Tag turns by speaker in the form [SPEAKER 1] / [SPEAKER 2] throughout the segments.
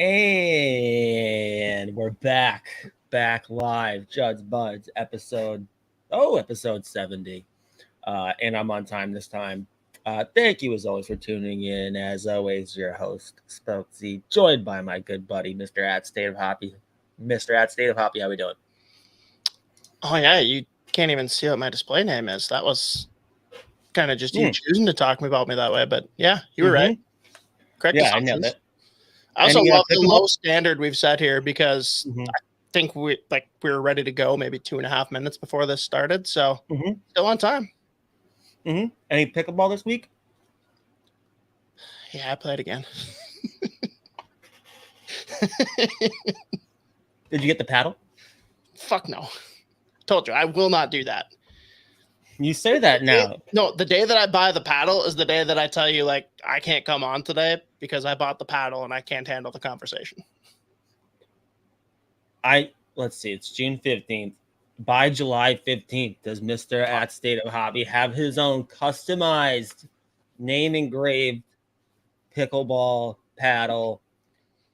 [SPEAKER 1] And we're back live. Judd'z Budz episode 70. And I'm on time this time. Thank you as always for tuning in. As always, your host, Spokesy, joined by my good buddy, Mr. At State of Hoppy. Mr. At State of Hoppy, how we doing?
[SPEAKER 2] Oh yeah, you can't even see what my display name is. That was kind of just you choosing to talk about me that way. But yeah, you were right. Correct.
[SPEAKER 1] Yeah, I know that.
[SPEAKER 2] I also love the low standard we've set here because I think we were ready to go maybe 2.5 minutes before this started. So still on time.
[SPEAKER 1] Any pickleball this week?
[SPEAKER 2] Yeah, I played again.
[SPEAKER 1] Did you get the paddle?
[SPEAKER 2] Fuck no. Told you, I will not do that.
[SPEAKER 1] You say that now.
[SPEAKER 2] No, the day that I buy the paddle is the day that I tell you, like, I can't come on today because I bought the paddle and I can't handle the conversation.
[SPEAKER 1] Let's see, it's June 15th. By July 15th, does Mr. At State of Hobby have his own customized, name engraved pickleball paddle?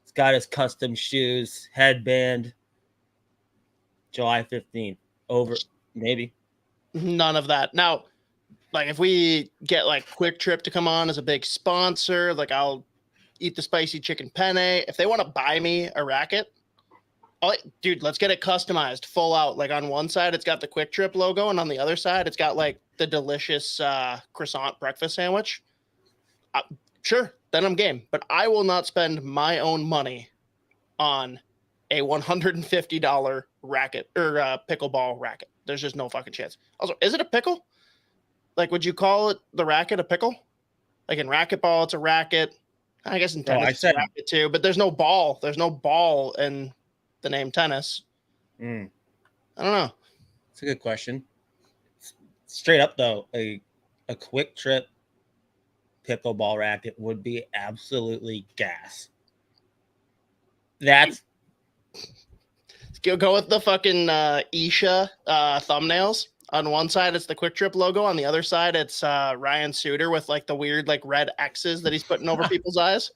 [SPEAKER 1] It's got his custom shoes, headband. July 15th. Over, maybe.
[SPEAKER 2] None of that. Now, like, if we get like Quick Trip to come on as a big sponsor, like, I'll eat the spicy chicken penne. If they want to buy me a racket, dude, let's get it customized full out. Like, on one side, it's got the Quick Trip logo, and on the other side, it's got like the delicious croissant breakfast sandwich. Sure, then I'm game. But I will not spend my own money on a $150 racket or pickleball racket. There's just no fucking chance. Also, is it a pickle? Like, would you call it the racket a pickle? Like, in racquetball, it's a racket. I guess in tennis, it's a racket too. But there's no ball. There's no ball in the name tennis. I don't know.
[SPEAKER 1] It's a good question. Straight up, though, a Quick Trip pickleball racket would be absolutely gas. That's...
[SPEAKER 2] Go with the fucking Isha thumbnails. On one side, it's the Quick Trip logo. On the other side, it's Ryan Suter with like the weird like red X's that he's putting over people's eyes.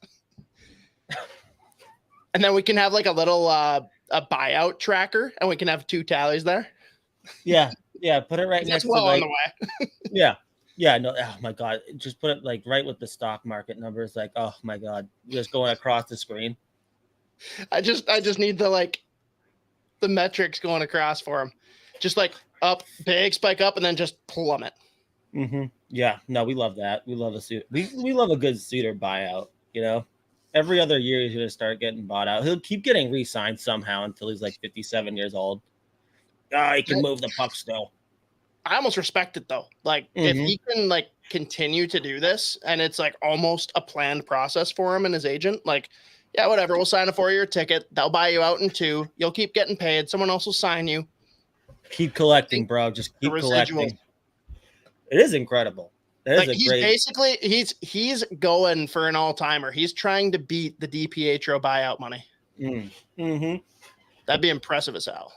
[SPEAKER 2] And then we can have like a little a buyout tracker, and we can have 2 tallies there.
[SPEAKER 1] Yeah. Put it right next to
[SPEAKER 2] on the way.
[SPEAKER 1] Yeah. No. Oh my god. Just put it like right with the stock market numbers. Like, oh my god, just going across the screen.
[SPEAKER 2] I just need the metrics going across for him. Just like up, big spike up, and then just plummet.
[SPEAKER 1] Yeah, no, we love that. We love a suit. We love a good suitor buyout, you know? Every other year he's going to start getting bought out. He'll keep getting re-signed somehow until he's like 57 years old. He can move the puck still.
[SPEAKER 2] I almost respect it, though. Like, if he can, like, continue to do this, and it's, like, almost a planned process for him and his agent, like, yeah, whatever. We'll sign a 4-year ticket. They'll buy you out in 2. You'll keep getting paid. Someone else will sign you.
[SPEAKER 1] Keep collecting, bro. Just keep collecting. It is incredible. That is
[SPEAKER 2] basically he's going for an all-timer. He's trying to beat the DiPietro buyout money. That'd be impressive as hell.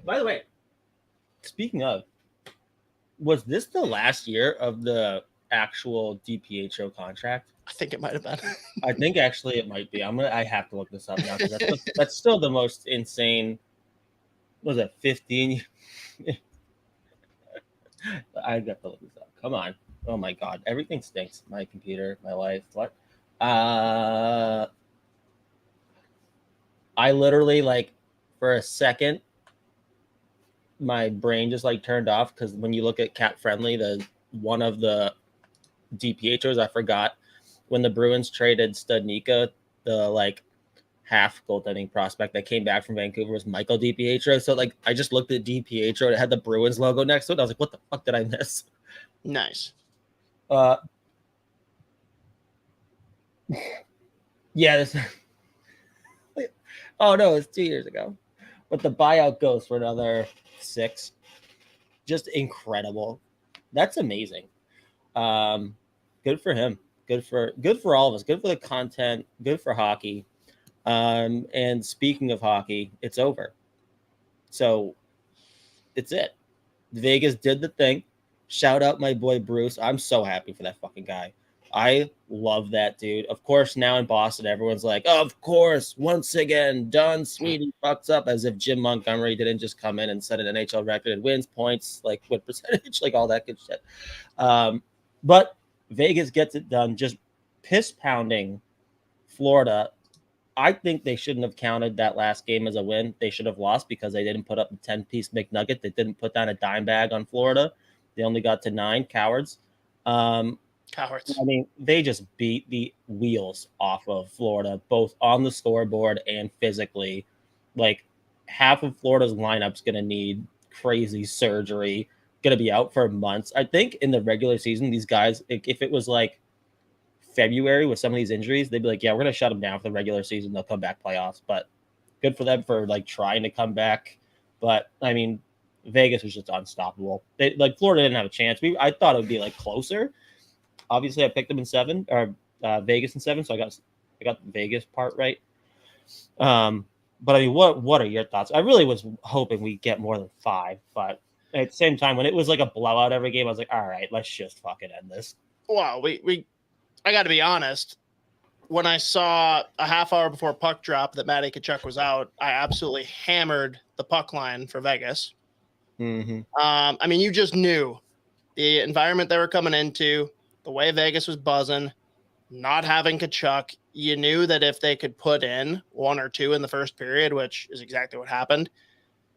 [SPEAKER 1] By the way, speaking of, was this the last year of the actual DiPietro contract?
[SPEAKER 2] I think it might have been.
[SPEAKER 1] I think actually it might be. I have to look this up now because that's still the most insane. Was it 15? I got to look this up. Come on. Oh my god, everything stinks. My computer, my life. What? I literally, like, for a second, my brain just like turned off because when you look at Cat Friendly, the one of the DiPietros, I forgot when the Bruins traded Studnicka, the like half goaltending prospect that came back from Vancouver was Michael DiPietro. So like I just looked at DiPietro and it had the Bruins logo next to it. I was like, what the fuck did I miss?
[SPEAKER 2] Nice.
[SPEAKER 1] Yeah, this. Oh no, it's 2 years ago, but the buyout goes for another 6. Just incredible. That's amazing. Good for him. Good for all of us. Good for the content. Good for hockey. And speaking of hockey, it's over. So it's it. Vegas did the thing. Shout out my boy Bruce. I'm so happy for that fucking guy. I love that dude. Of course, now in Boston, everyone's like, of course, once again, Don Sweeney fucks up, as if Jim Montgomery didn't just come in and set an NHL record and wins points, like what percentage, like all that good shit. But Vegas gets it done, just piss pounding Florida. I think they shouldn't have counted that last game as a win. They should have lost because they didn't put up the 10-piece McNugget. They didn't put down a dime bag on Florida. They only got to 9. Cowards.
[SPEAKER 2] Cowards.
[SPEAKER 1] I mean, they just beat the wheels off of Florida, both on the scoreboard and physically. Like, half of Florida's lineup's going to need crazy surgery, going to be out for months. I think in the regular season, these guys, if it was like February with some of these injuries, they'd be like, yeah, we're going to shut them down for the regular season. They'll come back playoffs. But good for them for like trying to come back. But I mean, Vegas was just unstoppable. Like Florida didn't have a chance. I thought it would be like closer. Obviously, I picked them in 7 or Vegas in 7, so I got the Vegas part right. But I mean, what are your thoughts? I really was hoping we get more than 5, but at the same time, when it was like a blowout every game, I was like, all right, let's just fucking end this.
[SPEAKER 2] Well, I got to be honest. When I saw a half hour before puck drop that Matty Tkachuk was out, I absolutely hammered the puck line for Vegas.
[SPEAKER 1] Mm-hmm.
[SPEAKER 2] I mean, you just knew the environment they were coming into, the way Vegas was buzzing, not having Tkachuk. You knew that if they could put in 1 or 2 in the first period, which is exactly what happened,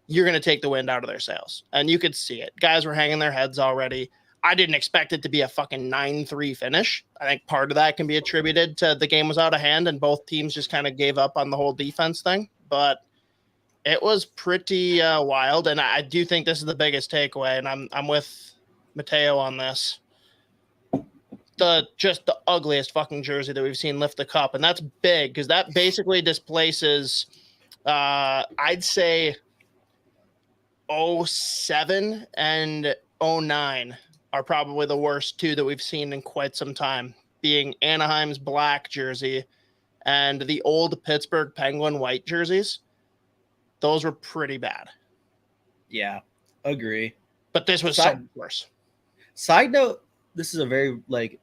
[SPEAKER 2] you're going to take the wind out of their sails. And you could see it. Guys were hanging their heads already. I didn't expect it to be a fucking 9-3 finish. I think part of that can be attributed to the game was out of hand and both teams just kind of gave up on the whole defense thing. But it was pretty wild. And I do think this is the biggest takeaway. And I'm with Mateo on this. Just the ugliest fucking jersey that we've seen lift the cup. And that's big because that basically displaces, I'd say, 07 and 09 are probably the worst 2 that we've seen in quite some time, being Anaheim's black jersey and the old Pittsburgh Penguin white jerseys. Those were pretty bad.
[SPEAKER 1] Yeah, agree.
[SPEAKER 2] But this was so much worse.
[SPEAKER 1] Side note, this is a very like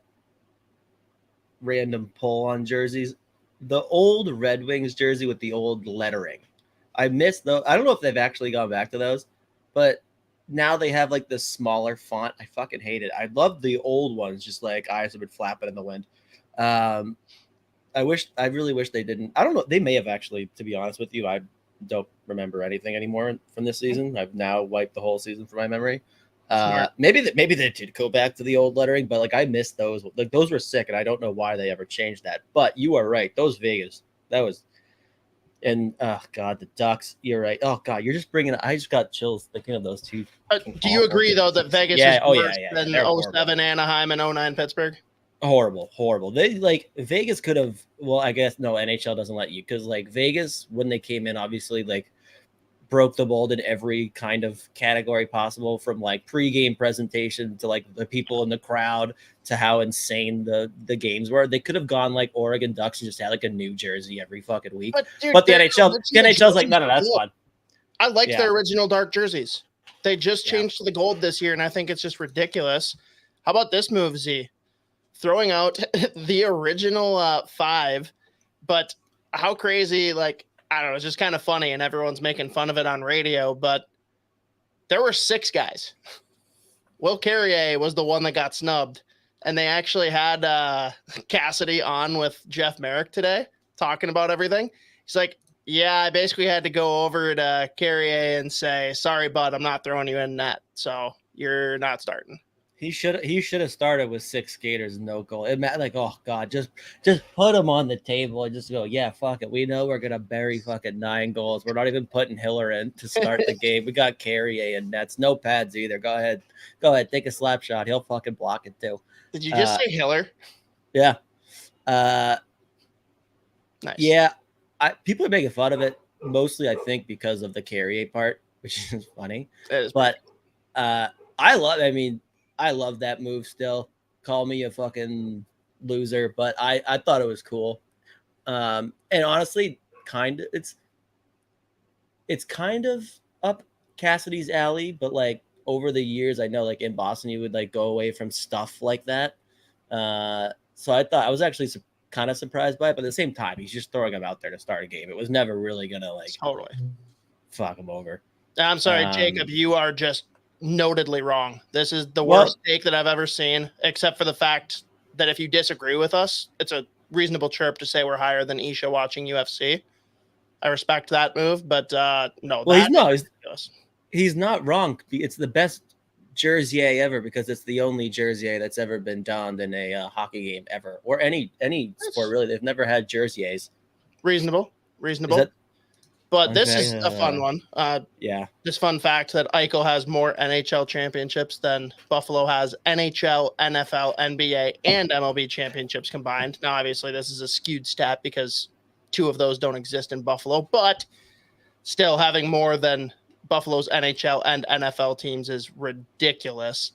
[SPEAKER 1] random pull on jerseys. The old Red Wings jersey with the old lettering. I miss those. I don't know if they've actually gone back to those, but now they have like the smaller font. I fucking hate it. I love the old ones, just like eyes have been flapping in the wind. I really wish they didn't. I don't know. They may have actually, to be honest with you, I don't remember anything anymore from this season. I've now wiped the whole season from my memory. Maybe they did go back to the old lettering, but like I miss those. Like those were sick, and I don't know why they ever changed that. But you are right. Those Vegas, that was. And oh god, the Ducks. You're right. Oh god, you're just bringing. I just got chills thinking of those 2.
[SPEAKER 2] Do you agree though that Vegas is worse than 07 Anaheim and 09 Pittsburgh?
[SPEAKER 1] Horrible. They like Vegas could have. Well, I guess no. NHL doesn't let you because like Vegas when they came in, obviously like broke the mold in every kind of category possible, from like pregame presentation to like the people in the crowd to how insane the games were. They could have gone like Oregon Ducks and just had like a new jersey every fucking week. But the NHL's like, no, that's fun.
[SPEAKER 2] I liked their original dark jerseys. They just changed to the gold this year, and I think it's just ridiculous. How about this move, Z? Throwing out the original 5, but how crazy, like, I don't know, it's just kind of funny, and everyone's making fun of it on radio, but there were 6 guys. Will Carrier was the one that got snubbed, and they actually had Cassidy on with Jeff Merrick today talking about everything. He's like, yeah, I basically had to go over to Carrier and say, sorry, bud, I'm not throwing you in net, so you're not starting.
[SPEAKER 1] He should have started with 6 skaters and no goal. It meant like, oh god, just put them on the table and just go, yeah, fuck it. We know we're gonna bury fucking 9 goals. We're not even putting Hiller in to start the game. We got Carrier and nets, no pads either. Go ahead, take a slap shot. He'll fucking block it too.
[SPEAKER 2] Did you just say Hiller?
[SPEAKER 1] Yeah.
[SPEAKER 2] Nice.
[SPEAKER 1] Yeah, people are making fun of it mostly, I think, because of the Carrier part, which is funny. But I love that move still. Call me a fucking loser, but I thought it was cool. And honestly, it's kind of up Cassidy's alley, but like over the years, I know like in Boston, you would like go away from stuff like that. So I was actually kind of surprised by it, but at the same time, he's just throwing him out there to start a game. It was never really gonna like
[SPEAKER 2] totally
[SPEAKER 1] fuck him over.
[SPEAKER 2] I'm sorry, Jacob, you are just notedly wrong. This is the worst take that I've ever seen, except for the fact that if you disagree with us, it's a reasonable chirp to say we're higher than Isha watching UFC. I respect that move, but no.
[SPEAKER 1] Well, he's not wrong. It's the best jersey ever because it's the only jersey that's ever been donned in a hockey game ever, or any sport really. They've never had jerseys.
[SPEAKER 2] Reasonable. But this is a fun one. This fun fact that Eichel has more NHL championships than Buffalo has NHL, NFL, NBA, and MLB championships combined. Now, obviously, this is a skewed stat because 2 of those don't exist in Buffalo, but still having more than Buffalo's NHL and NFL teams is ridiculous.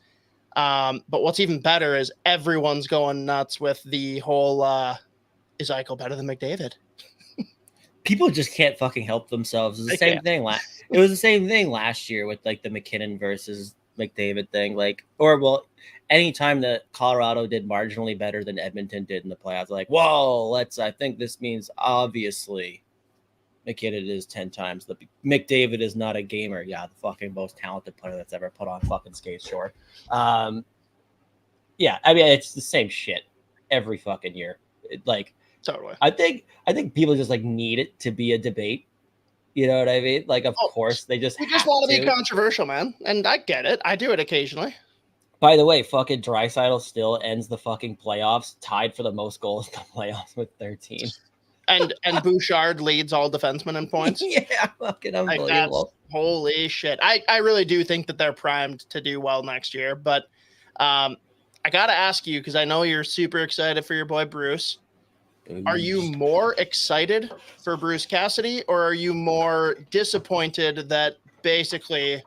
[SPEAKER 2] But what's even better is everyone's going nuts with the whole, is Eichel better than McDavid?
[SPEAKER 1] People just can't fucking help themselves. It's the same thing. It was the same thing last year with like the McKinnon versus McDavid thing. Anytime that Colorado did marginally better than Edmonton did in the playoffs, like, whoa, I think this means obviously McKinnon is 10 times. McDavid is not a gamer. Yeah, the fucking most talented player that's ever put on fucking skates, sure. Yeah, I mean, it's the same shit every fucking year.
[SPEAKER 2] Totally.
[SPEAKER 1] I think people just like need it to be a debate. You know what I mean? Like, of course, they just
[SPEAKER 2] want to be controversial, man. And I get it. I do it occasionally.
[SPEAKER 1] By the way, fucking Draisaitl still ends the fucking playoffs tied for the most goals in the playoffs with 13.
[SPEAKER 2] And Bouchard leads all defensemen in points.
[SPEAKER 1] Yeah, fucking unbelievable.
[SPEAKER 2] Holy shit. I really do think that they're primed to do well next year. But I got to ask you, because I know you're super excited for your boy Bruce. Are you more excited for Bruce Cassidy, or are you more disappointed that basically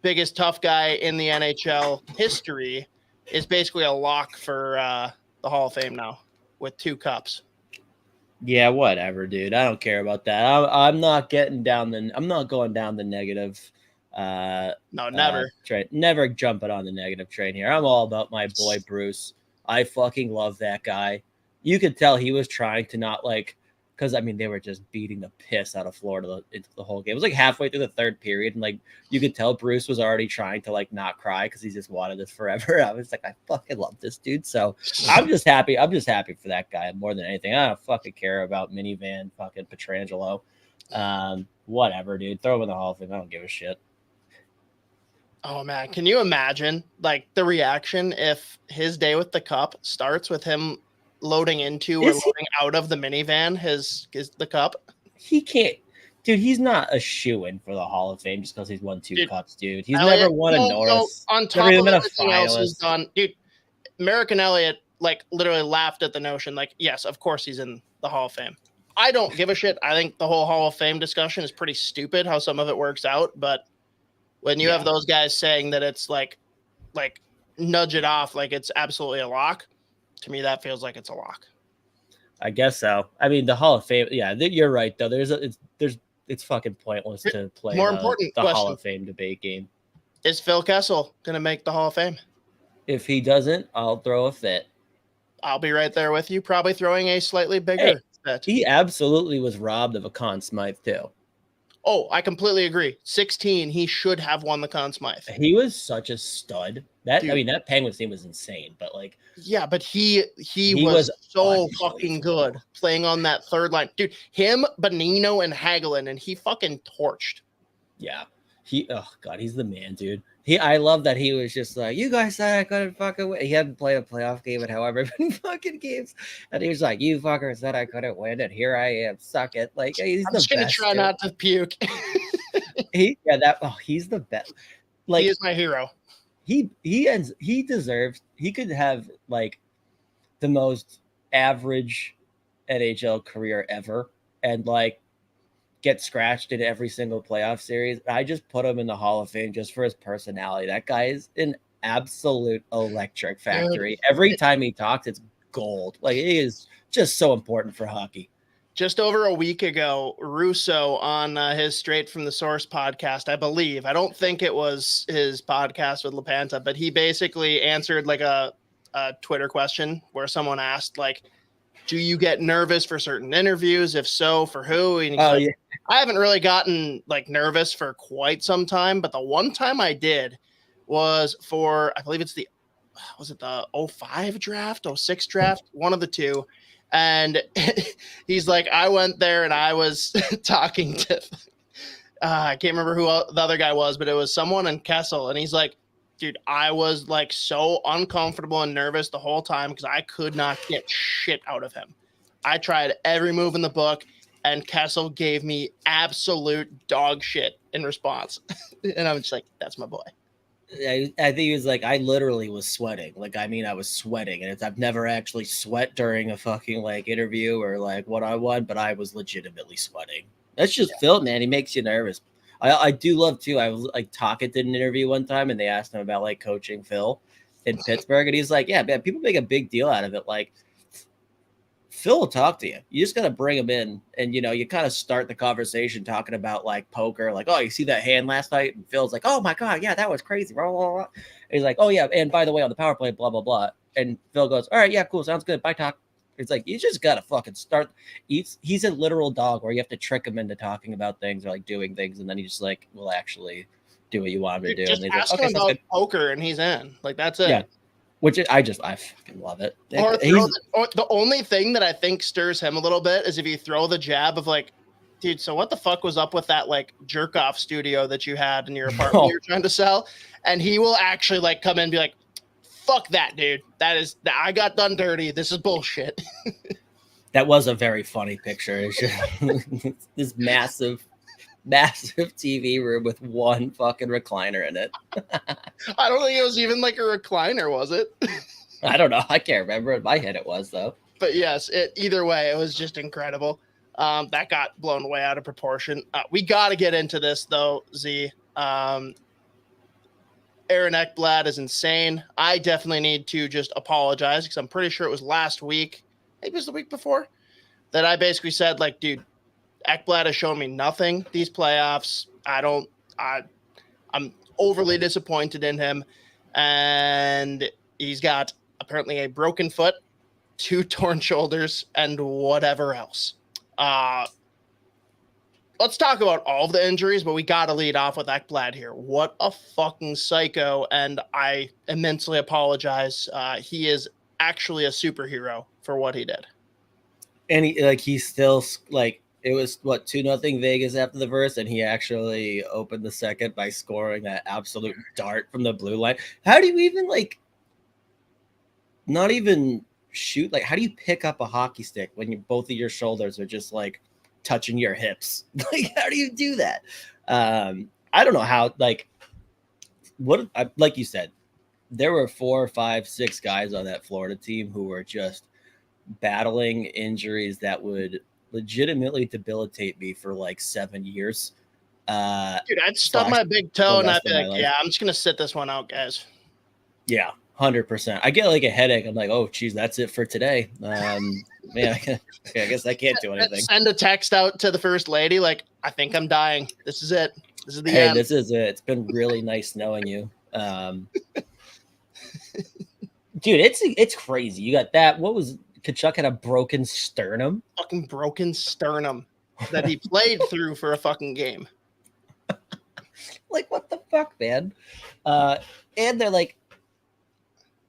[SPEAKER 2] biggest tough guy in the NHL history is basically a lock for the Hall of Fame now with 2 cups?
[SPEAKER 1] Yeah, whatever, dude. I don't care about that. I'm not going down the negative.
[SPEAKER 2] No, never.
[SPEAKER 1] Train. Never jumping on the negative train here. I'm all about my boy Bruce. I fucking love that guy. You could tell he was trying to not because I mean they were just beating the piss out of Florida the whole game. It was like halfway through the 3rd period, and you could tell Bruce was already trying to not cry because he just wanted this forever. I was like, I fucking love this dude. So I'm just happy. I'm just happy for that guy more than anything. I don't fucking care about Minivan, fucking Pietrangelo. Whatever, dude. Throw him in the Hall of Fame. I don't give a shit.
[SPEAKER 2] Oh man, can you imagine the reaction if his day with the cup starts with him loading into or loading out of the minivan is the cup?
[SPEAKER 1] He can't, dude. He's not a shoo-in for the Hall of Fame just because he's won 2 cups, dude. He's never won a Norris.
[SPEAKER 2] On top of everything else he's done, dude. American Elliott literally laughed at the notion. Yes, of course he's in the Hall of Fame. I don't give a shit. I think the whole Hall of Fame discussion is pretty stupid how some of it works out, but when you have those guys saying that it's like nudge it off like it's absolutely a lock, to me that feels like it's a lock.
[SPEAKER 1] I guess so. I mean, the Hall of Fame. Yeah, you're right though. It's fucking pointless to play the Hall of Fame debate game.
[SPEAKER 2] Is Phil Kessel gonna make the Hall of Fame?
[SPEAKER 1] If he doesn't, I'll throw a fit.
[SPEAKER 2] I'll be right there with you, probably throwing a slightly bigger fit.
[SPEAKER 1] He absolutely was robbed of a Conn Smythe too.
[SPEAKER 2] Oh, I completely agree. 16, he should have won the Conn Smythe.
[SPEAKER 1] He was such a stud. That Penguins team was insane, but
[SPEAKER 2] yeah, but he was so fucking good playing on that 3rd line, dude. Him, Bonino, and Hagelin, and he fucking torched.
[SPEAKER 1] Yeah, he's the man, dude. I love that he was just like, you guys said I couldn't fucking win. He hadn't played a playoff game in however many fucking games, and he was like, you fuckers said I couldn't win, and here I am. Suck it. He's
[SPEAKER 2] I'm just gonna try not to puke.
[SPEAKER 1] He's the best.
[SPEAKER 2] He is my hero.
[SPEAKER 1] He deserves. He could have the most average NHL career ever, and like get scratched in every single playoff series. I just put him in the Hall of Fame just for his personality. That guy is an absolute electric factory. Every time he talks, it's gold. Like, he is just so important for hockey.
[SPEAKER 2] Just over a week ago, Russo on his Straight from the Source podcast, I believe. I don't think it was his podcast with LaPanta, but he basically answered like a Twitter question where someone asked, like, do you get nervous for certain interviews? If so, for who? And he's like,
[SPEAKER 1] yeah.
[SPEAKER 2] I haven't really gotten like nervous for quite some time, but the one time I did was for, I believe it's the 05 draft, 06 draft, one of the two. And he's like, I went there and I was talking to, I can't remember who the other guy was, but it was someone in Kessel. And he's like, dude, I was like so uncomfortable and nervous the whole time because I could not get shit out of him. I tried every move in the book, and Kessel gave me absolute dog shit in response. And I was just like, that's my boy.
[SPEAKER 1] I think he was like, I literally was sweating. Like, I mean, I was sweating, and I've never actually sweat during a fucking like interview or like one-on-one, but I was legitimately sweating. That's just Phil, man. He makes you nervous. I do love too. I was like talking to an interview one time, and they asked him about like coaching Phil in Pittsburgh, and he's like, yeah, man, people make a big deal out of it. Like, Phil will talk to you. You just got to bring him in, and, you know, you kind of start the conversation talking about like poker, like, oh, you see that hand last night? And Phil's like, oh my God, yeah, that was crazy. Blah, blah, blah. And he's like, oh yeah, and by the way, on the power play, blah, blah, blah. And Phil goes, all right, yeah, cool, sounds good. Bye, talk. It's like, you just got to fucking start. He's a literal dog where you have to trick him into talking about things or like doing things, and then he just like will actually do what you want him to do.
[SPEAKER 2] Just
[SPEAKER 1] and
[SPEAKER 2] ask him about poker, and he's in. Like, that's it.
[SPEAKER 1] Yeah. Which I fucking love it.
[SPEAKER 2] Or the only thing that I think stirs him a little bit is if you throw the jab of like, dude, so what the fuck was up with that like jerk off studio that you had in your apartment you're trying to sell? And he will actually like come in and be like, fuck that, dude. I got done dirty. This is bullshit.
[SPEAKER 1] That was a very funny picture. This massive TV room with one fucking recliner in it.
[SPEAKER 2] I don't think it was even like a recliner, was it?
[SPEAKER 1] I don't know. I can't remember. In my head it was, though.
[SPEAKER 2] But yes, either way, it was just incredible. That got blown way out of proportion. We got to get into this, though, Z. Aaron Ekblad is insane. I definitely need to just apologize because I'm pretty sure it was last week, maybe it was the week before, that I basically said, like, dude, Ekblad has shown me nothing these playoffs. I'm overly disappointed in him. And he's got apparently a broken foot, 2 torn shoulders, and whatever else. Let's talk about all of the injuries, but we got to lead off with Ekblad here. What a fucking psycho, and I immensely apologize. He is actually a superhero for what he did.
[SPEAKER 1] And he's still like, it was 2-0 Vegas after the first, and he actually opened the second by scoring that absolute dart from the blue line. How do you even not even shoot? Like, how do you pick up a hockey stick when both of your shoulders are just like touching your hips? Like, how do you do that? I don't know how. Like you said, there were 4, 5, 6 guys on that Florida team who were just battling injuries that would legitimately debilitate me for like 7 years.
[SPEAKER 2] Dude, I'd stub my big toe and I'd be like, yeah, I'm just gonna sit this one out, guys.
[SPEAKER 1] Yeah, 100%. I get like a headache. I'm like, oh geez, that's it for today. Man, I guess I can't do anything.
[SPEAKER 2] Send a text out to the first lady, like, I think I'm dying. This is it. This is the end.
[SPEAKER 1] This is it. It's been really nice knowing you. Dude, it's crazy. You got that. What was Kachuk had a broken sternum?
[SPEAKER 2] Fucking broken sternum that he played through for a fucking game.
[SPEAKER 1] Like, what the fuck, man? And they're like,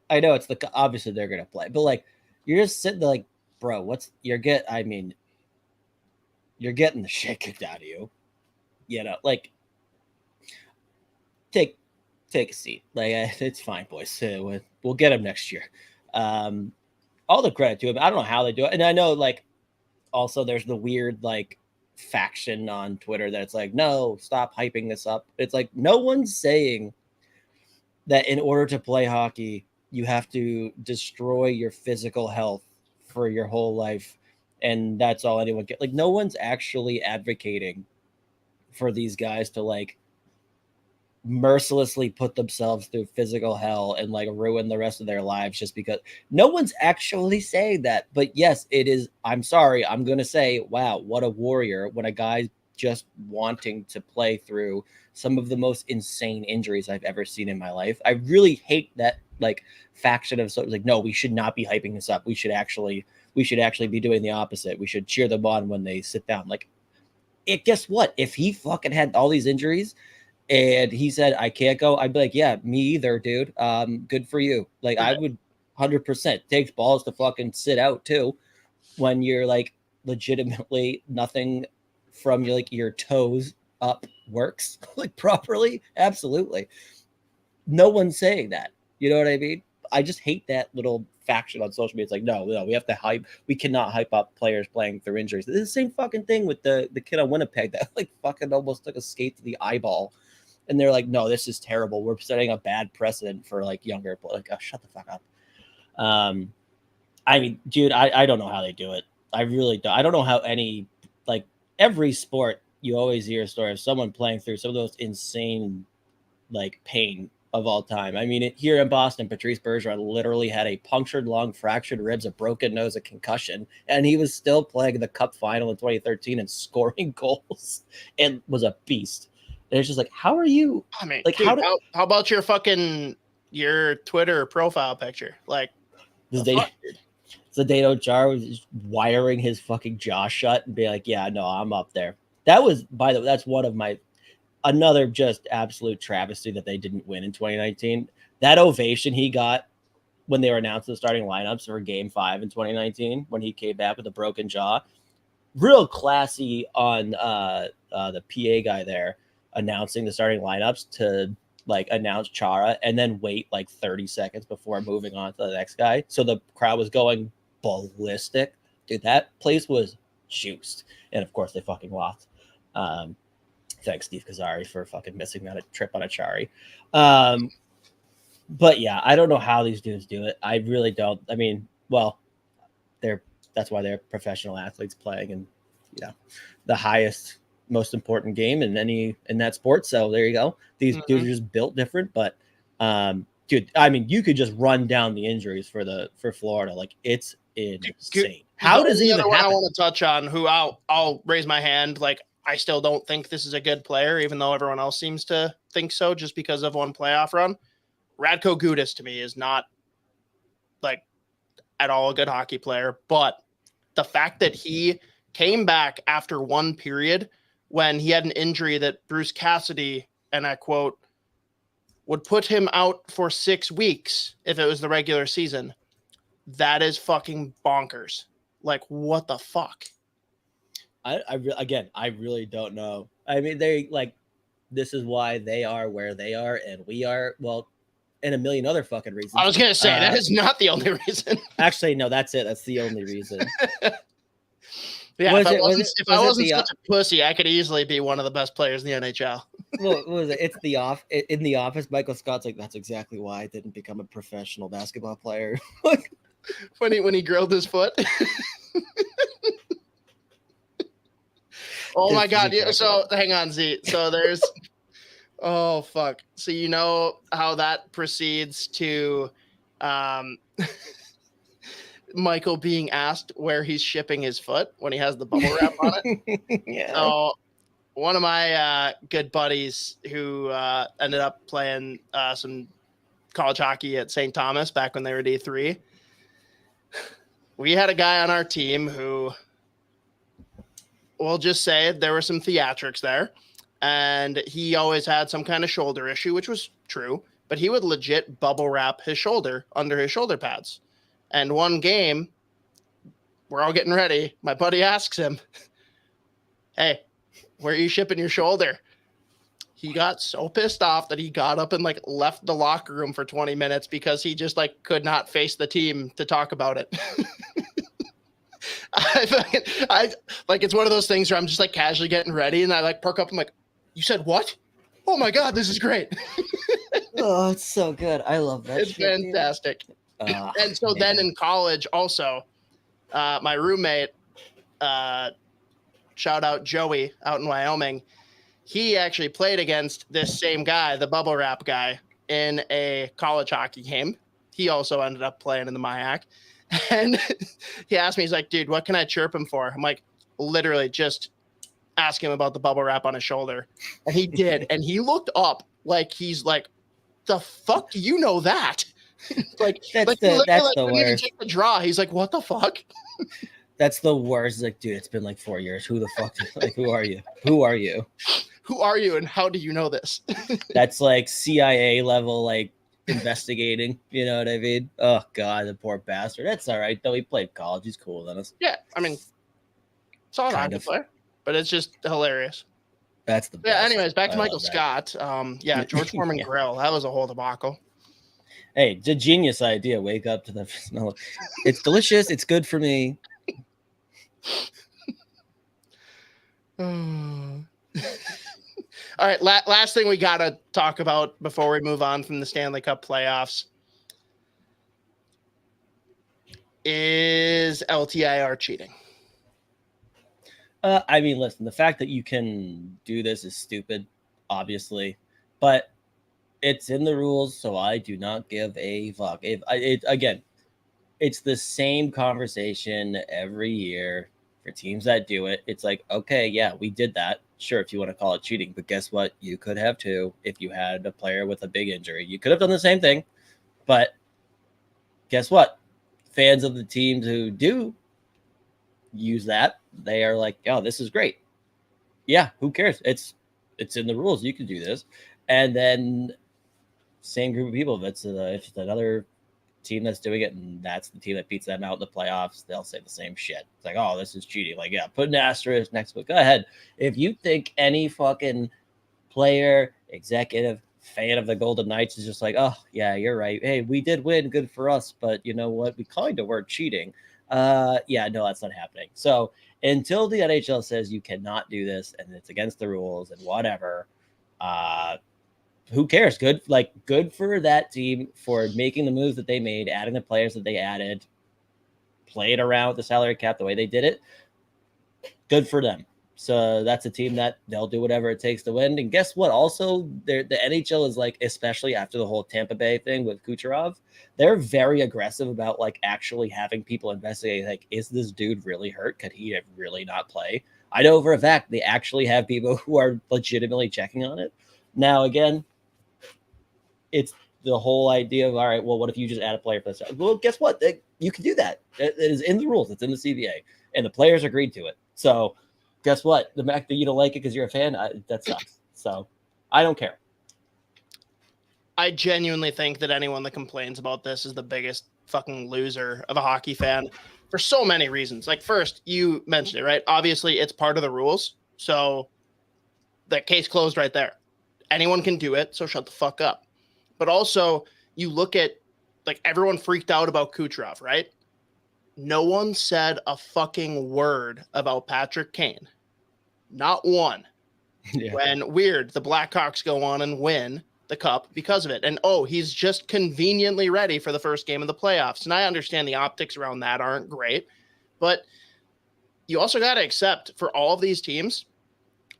[SPEAKER 1] I know it's obviously they're gonna play, but like, you're just sitting there like, bro, you're getting the shit kicked out of you. You know, like, take a seat. Like, it's fine, boys. We'll get him next year. All the credit to him. I don't know how they do it. And I know, like, also there's the weird, like, faction on Twitter that's like, no, stop hyping this up. It's like, no one's saying that in order to play hockey, you have to destroy your physical health for your whole life and that's all anyone get. Like, no one's actually advocating for these guys to like mercilessly put themselves through physical hell and like ruin the rest of their lives just because no one's actually saying that. But yes, it is. I'm sorry. I'm going to say, wow, what a warrior when a guy's just wanting to play through some of the most insane injuries I've ever seen in my life. I really hate that like faction of sort of like, no, we should not be hyping this up. We should actually be doing the opposite. We should cheer them on when they sit down. Like, guess what? If he fucking had all these injuries and he said, I can't go, I'd be like, yeah, me either, dude. Good for you. Like, I would 100% takes balls to fucking sit out too when you're like legitimately nothing from your, like your toes up works like properly. Absolutely. No one's saying that. You know what I mean? I just hate that little faction on social media. It's like, no, we have to hype. We cannot hype up players playing through injuries. It's the same fucking thing with the kid on Winnipeg that like fucking almost took a skate to the eyeball. And they're like, no, this is terrible. We're setting a bad precedent for like younger, like, oh, shut the fuck up. I mean, dude, I don't know how they do it. I really don't. I don't know how any, like every sport, you always hear a story of someone playing through some of those insane like pain of all time. I mean, here in Boston, Patrice Bergeron literally had a punctured lung, fractured ribs, a broken nose, a concussion, and he was still playing the Cup final in 2013 and scoring goals and was a beast. And it's just like, how are you?
[SPEAKER 2] I mean,
[SPEAKER 1] like,
[SPEAKER 2] dude, how about your Twitter profile picture? Like,
[SPEAKER 1] Zdeno Chara was just wiring his fucking jaw shut and be like, yeah, no, I'm up there. That was, by the way, that's one of my, another just absolute travesty that they didn't win in 2019. That ovation he got when they were announced the starting lineups for Game 5 in 2019, when he came back with a broken jaw, real classy on the PA guy there announcing the starting lineups to like announce Chara and then wait like 30 seconds before moving on to the next guy. So the crowd was going ballistic. Dude, that place was juiced. And of course they fucking lost. Thanks, Steve Kazari, for fucking missing that trip on Achari. But yeah, I don't know how these dudes do it. I really don't. I mean, well, that's why they're professional athletes playing in, you know, the highest, most important game in that sport. So there you go. These dudes are just built different. But dude, I mean, you could just run down the injuries for Florida. Like, it's insane. How does it even happen?
[SPEAKER 2] I want to touch on who I'll raise my hand. Like, I still don't think this is a good player, even though everyone else seems to think so, just because of one playoff run. Radko Gudas to me is not like at all a good hockey player, but the fact that he came back after one period when he had an injury that Bruce Cassidy, and I quote, would put him out for 6 weeks if it was the regular season. That is fucking bonkers. Like, what the fuck?
[SPEAKER 1] I really don't know. I mean, they like, this is why they are where they are and we are, well, and a million other fucking reasons.
[SPEAKER 2] I was going to say, that is not the only reason.
[SPEAKER 1] Actually, no, that's it. That's the only reason.
[SPEAKER 2] Yeah, if I wasn't such a pussy, I could easily be one of the best players in the NHL.
[SPEAKER 1] What was it? It's in The Office. Michael Scott's like, that's exactly why I didn't become a professional basketball player.
[SPEAKER 2] when he grilled his foot. Oh my God. Yeah. So hang on, Z. So there's, oh fuck. So you know how that proceeds to Michael being asked where he's shipping his foot when he has the bubble wrap on it.
[SPEAKER 1] Yeah.
[SPEAKER 2] So one of my good buddies who ended up playing some college hockey at St. Thomas back when they were D3. We had a guy on our team who, we'll just say there were some theatrics there, and he always had some kind of shoulder issue, which was true, but he would legit bubble wrap his shoulder under his shoulder pads. And one game, we're all getting ready. My buddy asks him, hey, where are you shipping your shoulder? He got so pissed off that he got up and like left the locker room for 20 minutes because he just like could not face the team to talk about it. I like, it's one of those things where I'm just like casually getting ready and I like perk up. I'm like, you said what? Oh my God, this is great.
[SPEAKER 1] Oh, it's so good. I love that.
[SPEAKER 2] It's fantastic. And so then in college also, my roommate, shout out Joey out in Wyoming. He actually played against this same guy, the bubble wrap guy, in a college hockey game. He also ended up playing in the MIAC. And he asked me, he's like, dude, what can I chirp him for? I'm like, literally just ask him about the bubble wrap on his shoulder. And he did. And he looked up like he's like, the fuck do you know that?
[SPEAKER 1] That's the worst.
[SPEAKER 2] Take the draw. He's like, what the fuck?
[SPEAKER 1] That's the worst. Like, dude, it's been like 4 years. Who the fuck? Like, who are you? Who are you?
[SPEAKER 2] Who are you and how do you know this?
[SPEAKER 1] That's like CIA level, like investigating. You know what I mean? Oh God, the poor bastard. That's all right though. He played college. He's cooler than us.
[SPEAKER 2] Yeah, I mean, solid hockey player, but it's just hilarious.
[SPEAKER 1] That's the best.
[SPEAKER 2] Yeah. Anyways, back to Michael Scott. Yeah, George Foreman Grill. That was a whole debacle.
[SPEAKER 1] Hey, it's a genius idea. Wake up to the smell. It's delicious. It's good for me.
[SPEAKER 2] All right, last thing we got to talk about before we move on from the Stanley Cup playoffs is LTIR cheating.
[SPEAKER 1] I mean, listen, the fact that you can do this is stupid, obviously, but it's in the rules, so I do not give a fuck. Again, it's the same conversation every year for teams that do it. It's like, okay, yeah, we did that. Sure, if you want to call it cheating, but guess what? You could have too if you had a player with a big injury. You could have done the same thing, but guess what? Fans of the teams who do use that, they are like, oh, this is great. Yeah, who cares? It's in the rules. You can do this. And then same group of people, if it's another team that's doing it and that's the team that beats them out in the playoffs, they'll say the same shit. It's like, oh, this is cheating. Like, yeah, put an asterisk next to it. Go ahead. If you think any fucking player, executive, fan of the Golden Knights is just like, oh, yeah, you're right. Hey, we did win. Good for us. But you know what? We kind of were cheating. Yeah, no, that's not happening. So until the NHL says you cannot do this and it's against the rules and whatever, who cares? Good for that team for making the moves that they made, adding the players that they added, playing around with the salary cap the way they did it. Good for them. So that's a team that they'll do whatever it takes to win. And guess what? Also, the NHL is like, especially after the whole Tampa Bay thing with Kucherov, they're very aggressive about like actually having people investigate. Like, is this dude really hurt? Could he really not play? I know for a fact they actually have people who are legitimately checking on it. Now, again, it's the whole idea of, all right, well, what if you just add a player for this? Well, guess what? You can do that. It is in the rules. It's in the CBA. And the players agreed to it. So guess what? The fact that you don't like it because you're a fan, that sucks. So I don't care.
[SPEAKER 2] I genuinely think that anyone that complains about this is the biggest fucking loser of a hockey fan for so many reasons. Like, first, you mentioned it, right? Obviously, it's part of the rules. So the case closed right there. Anyone can do it, so shut the fuck up. But also, you look at, like, everyone freaked out about Kucherov, right? No one said a fucking word about Patrick Kane. Not one. Yeah. When the Blackhawks go on and win the cup because of it. And, he's just conveniently ready for the first game of the playoffs. And I understand the optics around that aren't great. But you also got to accept, for all of these teams,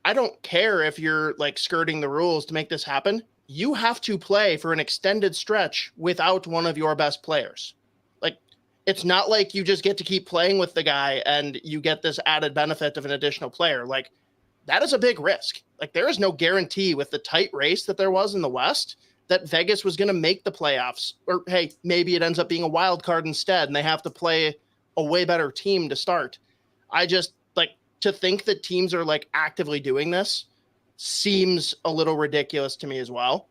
[SPEAKER 2] I don't care if you're, like, skirting the rules to make this happen. You have to play for an extended stretch without one of your best players. Like, it's not like you just get to keep playing with the guy and you get this added benefit of an additional player. Like, that is a big risk. Like, there is no guarantee with the tight race that there was in the West that Vegas was going to make the playoffs. Or, hey, maybe it ends up being a wild card instead and they have to play a way better team to start. I just, like, to think that teams are, like, actively doing this seems a little ridiculous to me as well.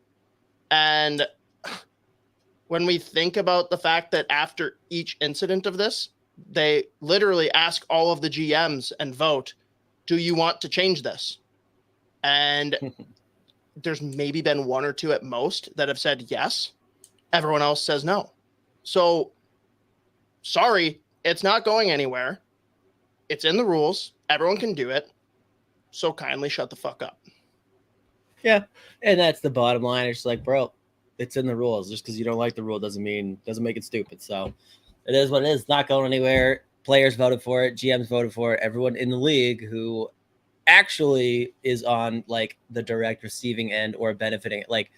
[SPEAKER 2] And when we think about the fact that after each incident of this, they literally ask all of the GMs and vote, do you want to change this? And there's maybe been one or two at most that have said yes. Everyone else says no. So, sorry, it's not going anywhere. It's in the rules. Everyone can do it. So kindly shut the fuck up.
[SPEAKER 1] Yeah, and that's the bottom line. It's like, bro, it's in the rules. Just because you don't like the rule doesn't make it stupid. So it is what it is. It's not going anywhere. players voted for it, GMs voted for it, everyone in the league who actually is on like the direct receiving end or benefiting, like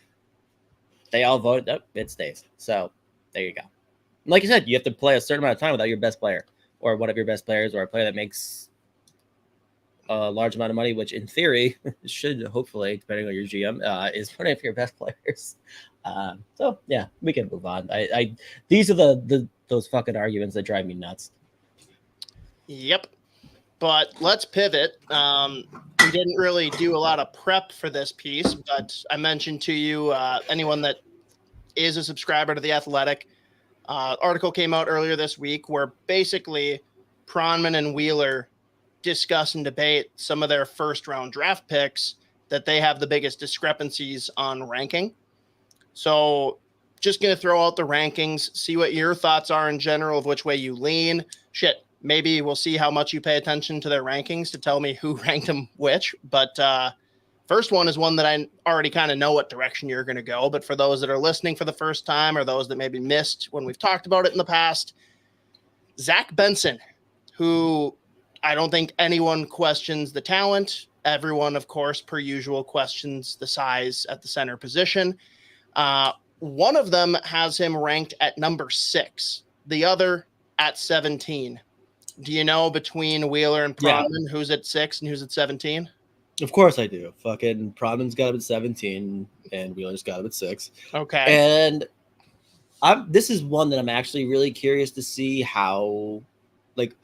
[SPEAKER 1] they all voted. Oh, it stays. So there you go. Like you said, you have to play a certain amount of time without your best player or one of your best players or a player that makes a large amount of money, which in theory should hopefully, depending on your GM, is one of your best players. So yeah, we can move on. These are those fucking arguments that drive me nuts.
[SPEAKER 2] Yep. But let's pivot. We didn't really do a lot of prep for this piece, but I mentioned to you, anyone that is a subscriber to The Athletic, article came out earlier this week where basically Pronman and Wheeler discuss and debate some of their first round draft picks that they have the biggest discrepancies on ranking. So just going to throw out the rankings, see what your thoughts are in general of which way you lean. Shit, maybe we'll see how much you pay attention to their rankings to tell me who ranked them which. But first one is one that I already kind of know what direction you're going to go. But for those that are listening for the first time or those that maybe missed when we've talked about it in the past, Zach Benson, who I don't think anyone questions the talent. Everyone, of course, per usual, questions the size at the center position. One of them has him ranked at number 6, the other at 17. Do you know between Wheeler and Pronman who's at 6 and who's at 17?
[SPEAKER 1] Of course I do. Fucking Pronman's got him at 17 and Wheeler's got him at 6.
[SPEAKER 2] Okay.
[SPEAKER 1] And this is one that I'm actually really curious to see how, like,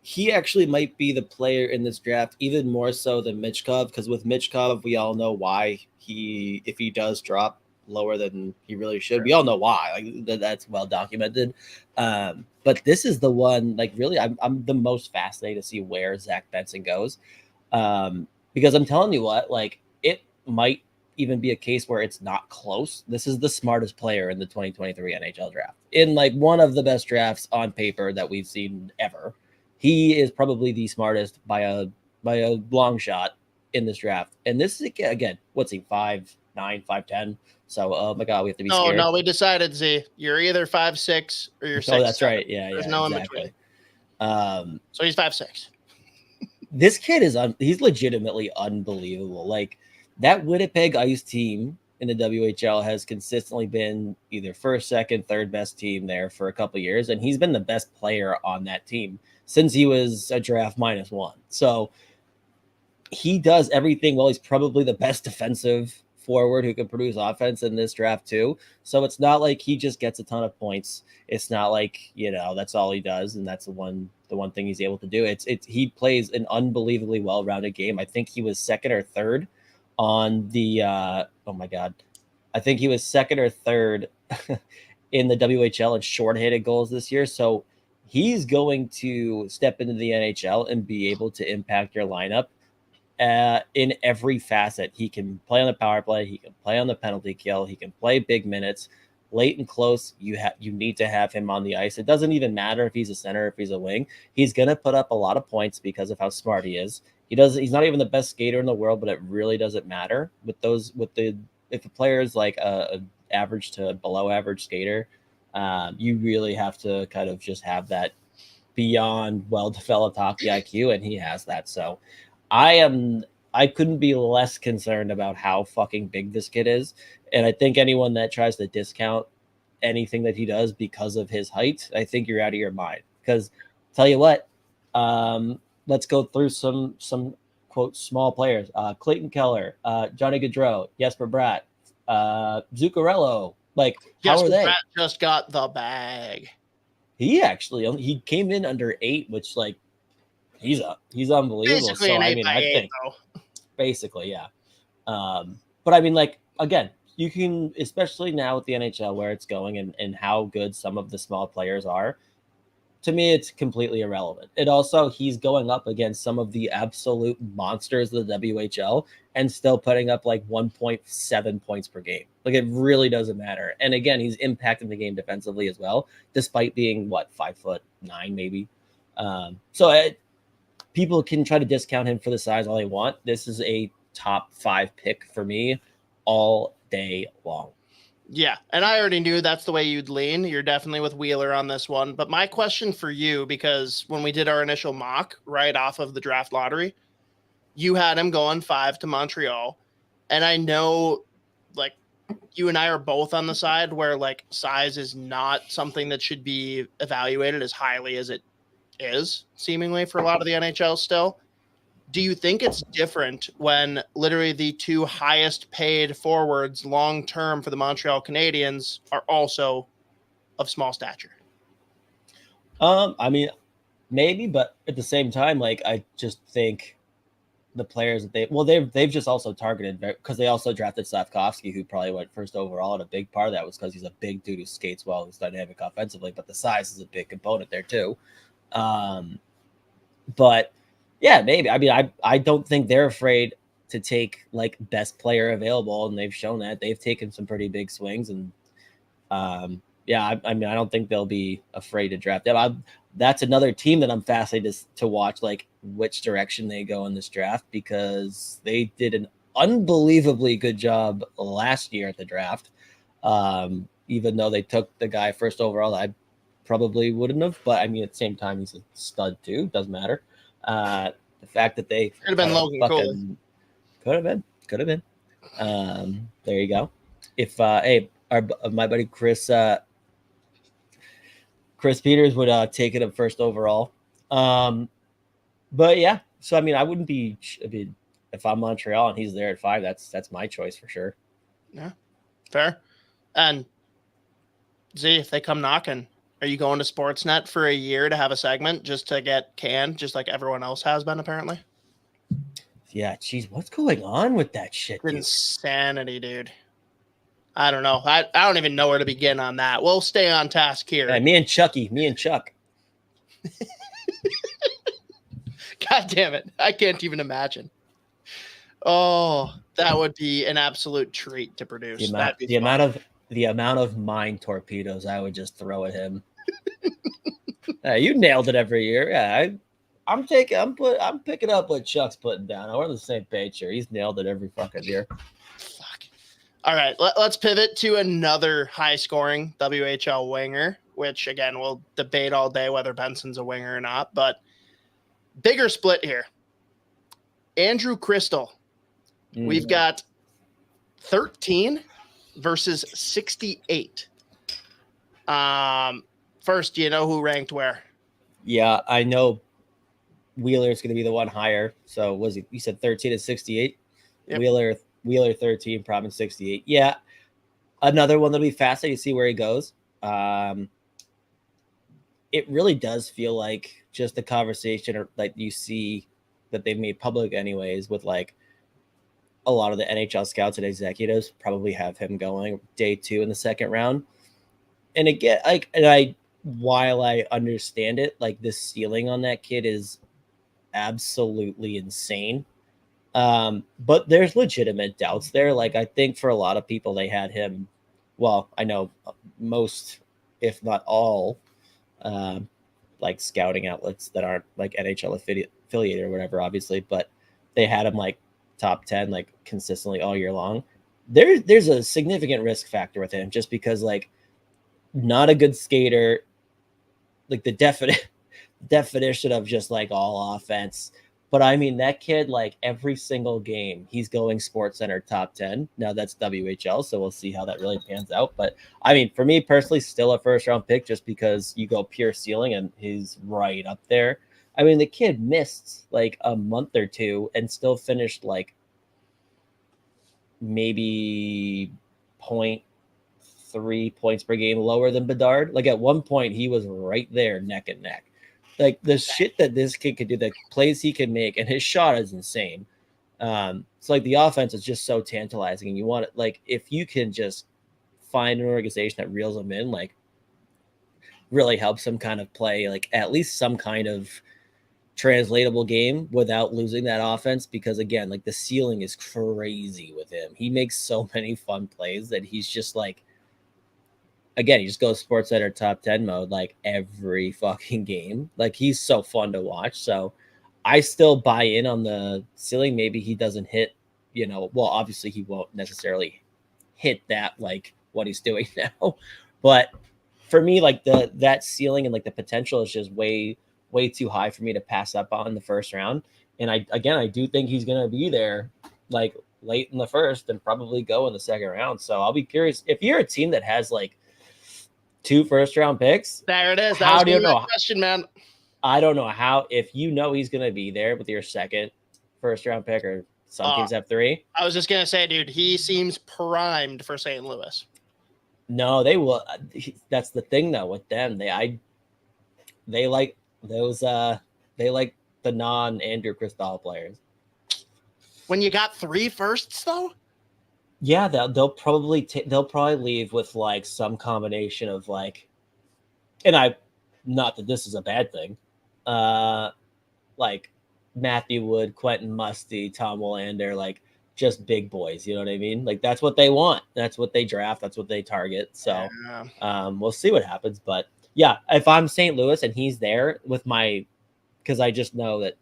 [SPEAKER 1] he actually might be the player in this draft even more so than Michkov, because with Michkov, we all know why if he does drop lower than he really should. We all know why. Like that's well documented. But this is the one, like, really, I'm the most fascinated to see where Zach Benson goes. Because I'm telling you what, like, it might even be a case where it's not close. This is the smartest player in the 2023 NHL draft, in like one of the best drafts on paper that we've seen ever. He is probably the smartest by a long shot in this draft. And this is, again, what's he, 5'9", 5'10"? So, oh my God, we have to be scared.
[SPEAKER 2] No, we decided, Z, you're either 5'6" or you're 6'7".
[SPEAKER 1] Oh, that's right. Yeah,
[SPEAKER 2] There's
[SPEAKER 1] yeah,
[SPEAKER 2] no
[SPEAKER 1] exactly.
[SPEAKER 2] in between. So he's 5'6".
[SPEAKER 1] This kid is he's legitimately unbelievable. Like, that Winnipeg Ice team in the WHL has consistently been either first, second, third best team there for a couple of years, and he's been the best player on that team since he was a draft -1. So he does everything well. He's probably the best defensive forward who can produce offense in this draft too. So it's not like he just gets a ton of points. It's not like, that's all he does, and that's the one thing he's able to do. It's he plays an unbelievably well-rounded game. I think he was second or third on the oh my God. I think he was second or third in the WHL in short-handed goals this year. So he's going to step into the NHL and be able to impact your lineup in every facet. He can play on the power play. He can play on the penalty kill. He can play big minutes. Late and close, you need to have him on the ice. It doesn't even matter if he's a center, if he's a wing. He's going to put up a lot of points because of how smart he is. He's not even the best skater in the world, but it really doesn't matter if the player is like a average to below average skater. You really have to kind of just have that beyond well-developed hockey IQ, and he has that. So I couldn't be less concerned about how fucking big this kid is. And I think anyone that tries to discount anything that he does because of his height, I think you're out of your mind. Because tell you what, let's go through some quote small players. Clayton Keller, Johnny Gaudreau, Jesper Bratt, Zuccarello. Like, how are they?
[SPEAKER 2] Bratt just got the bag.
[SPEAKER 1] He came in under 8, which, like, he's unbelievable.
[SPEAKER 2] Basically,
[SPEAKER 1] so
[SPEAKER 2] an 8
[SPEAKER 1] I mean,
[SPEAKER 2] by
[SPEAKER 1] I
[SPEAKER 2] 8,
[SPEAKER 1] think
[SPEAKER 2] though.
[SPEAKER 1] Basically, yeah. But I mean, like, again, you can, especially now with the NHL where it's going and how good some of the small players are, to me, it's completely irrelevant. It also, he's going up against some of the absolute monsters of the WHL and still putting up like 1.7 points per game. Like, it really doesn't matter. And again, he's impacting the game defensively as well, despite being 5'9" maybe. People can try to discount him for the size all they want. This is a top 5 pick for me all day long.
[SPEAKER 2] Yeah, and I already knew that's the way you'd lean. You're definitely with Wheeler on this one. But my question for you, because when we did our initial mock right off of the draft lottery, you had him going 5 to Montreal. And I know, like, you and I are both on the side where, like, size is not something that should be evaluated as highly as it is, seemingly, for a lot of the NHL still. Do you think it's different when literally the two highest paid forwards long term for the Montreal Canadiens are also of small stature?
[SPEAKER 1] I mean, maybe, but at the same time, like, I just think the players that they've just also targeted, because they also drafted Slavkovsky, who probably went first overall, and a big part of that was because he's a big dude who skates well, who's dynamic offensively, but the size is a big component there too. But yeah, maybe. I mean, I don't think they're afraid to take like best player available, and they've shown that they've taken some pretty big swings. And yeah, I mean, I don't think they'll be afraid to draft them. That's another team that I'm fascinated to watch, like which direction they go in this draft, because they did an unbelievably good job last year at the draft. Even though they took the guy first overall, I probably wouldn't have, but I mean, at the same time, he's a stud too. Doesn't matter. The fact that they
[SPEAKER 2] could have been Logan Cooley.
[SPEAKER 1] Could have been. There you go. If hey, my buddy Chris Peters would take it up first overall. But yeah, so I mean, I wouldn't be. I mean, if I'm Montreal and he's there at 5, that's my choice for sure.
[SPEAKER 2] Yeah, fair. And Z, if they come knocking, are you going to Sportsnet for a year to have a segment just to get canned, just like everyone else has been apparently?
[SPEAKER 1] Yeah, geez, what's going on with that shit?
[SPEAKER 2] Dude? Insanity, dude. I don't know. I don't even know where to begin on that. We'll stay on task here.
[SPEAKER 1] Yeah, me and Chuck.
[SPEAKER 2] God damn it. I can't even imagine. Oh, that would be an absolute treat to produce.
[SPEAKER 1] The amount of mind torpedoes I would just throw at him. You nailed it every year. Yeah, I'm picking up what Chuck's putting down. We're on the same page here. He's nailed it every fucking year.
[SPEAKER 2] Fuck. All right, let's pivot to another high-scoring WHL winger, which, again, we'll debate all day whether Benson's a winger or not, but bigger split here. Andrew Crystal. We've got 13 versus 68. First, do you know who ranked where?
[SPEAKER 1] Yeah, I know Wheeler's going to be the one higher. So was it? You said 13 to 68. Yep. Wheeler 13, Providence 68. Yeah, another one that'll be fascinating to see where he goes. It really does feel like just the conversation, or like you see that they've made public anyways, with like a lot of the NHL scouts and executives probably have him going day 2 in the second round. And again, while I understand it, like the ceiling on that kid is absolutely insane. But there's legitimate doubts there. Like, I think for a lot of people, they had him. Well, I know most, if not all, like scouting outlets that aren't like NHL affiliated or whatever, obviously, but they had him like top 10, like consistently all year long. There's a significant risk factor with him, just because like not a good skater, like the definition of just like all offense. But I mean, that kid, like every single game, he's going SportsCenter top 10. Now that's WHL, so we'll see how that really pans out. But I mean, for me personally, still a first round pick, just because you go pure ceiling and he's right up there. I mean, the kid missed like a month or two and still finished like maybe 0.3 points per game lower than Bedard. Like at one point, he was right there neck and neck. Like the shit that this kid could do, the plays he can make, and his shot is insane. It's like the offense is just so tantalizing, and you want it. Like if you can just find an organization that reels him in, like really helps him kind of play like at least some kind of translatable game without losing that offense. Because again, like the ceiling is crazy with him. He makes so many fun plays that he's just like, again, he just goes SportsCenter top 10 mode like every fucking game. Like he's so fun to watch. So I still buy in on the ceiling. Maybe he doesn't hit, well, obviously he won't necessarily hit that like what he's doing now. But for me, like that ceiling and like the potential is just way too high for me to pass up on the first round. And I do think he's going to be there like late in the first and probably go in the second round. So I'll be curious if you're a team that has like 2 first-round picks.
[SPEAKER 2] There it is.
[SPEAKER 1] How do you know?
[SPEAKER 2] Question, man.
[SPEAKER 1] I don't know how, if you know he's going to be there with your second first-round pick, or some teams have 3.
[SPEAKER 2] I was just going to say, dude, he seems primed for St. Louis.
[SPEAKER 1] No, they will. That's the thing, though, with them. They like those. They like the non-Andrew Cristall players.
[SPEAKER 2] When you got 3 firsts, though.
[SPEAKER 1] Yeah, they'll probably leave with like some combination of like, and not that this is a bad thing, like Matthew Wood, Quentin Musty, Tom Willander, like just big boys. You know what I mean? Like that's what they want. That's what they draft. That's what they target. So we'll see what happens. But yeah, if I'm St. Louis and he's there with because I just know that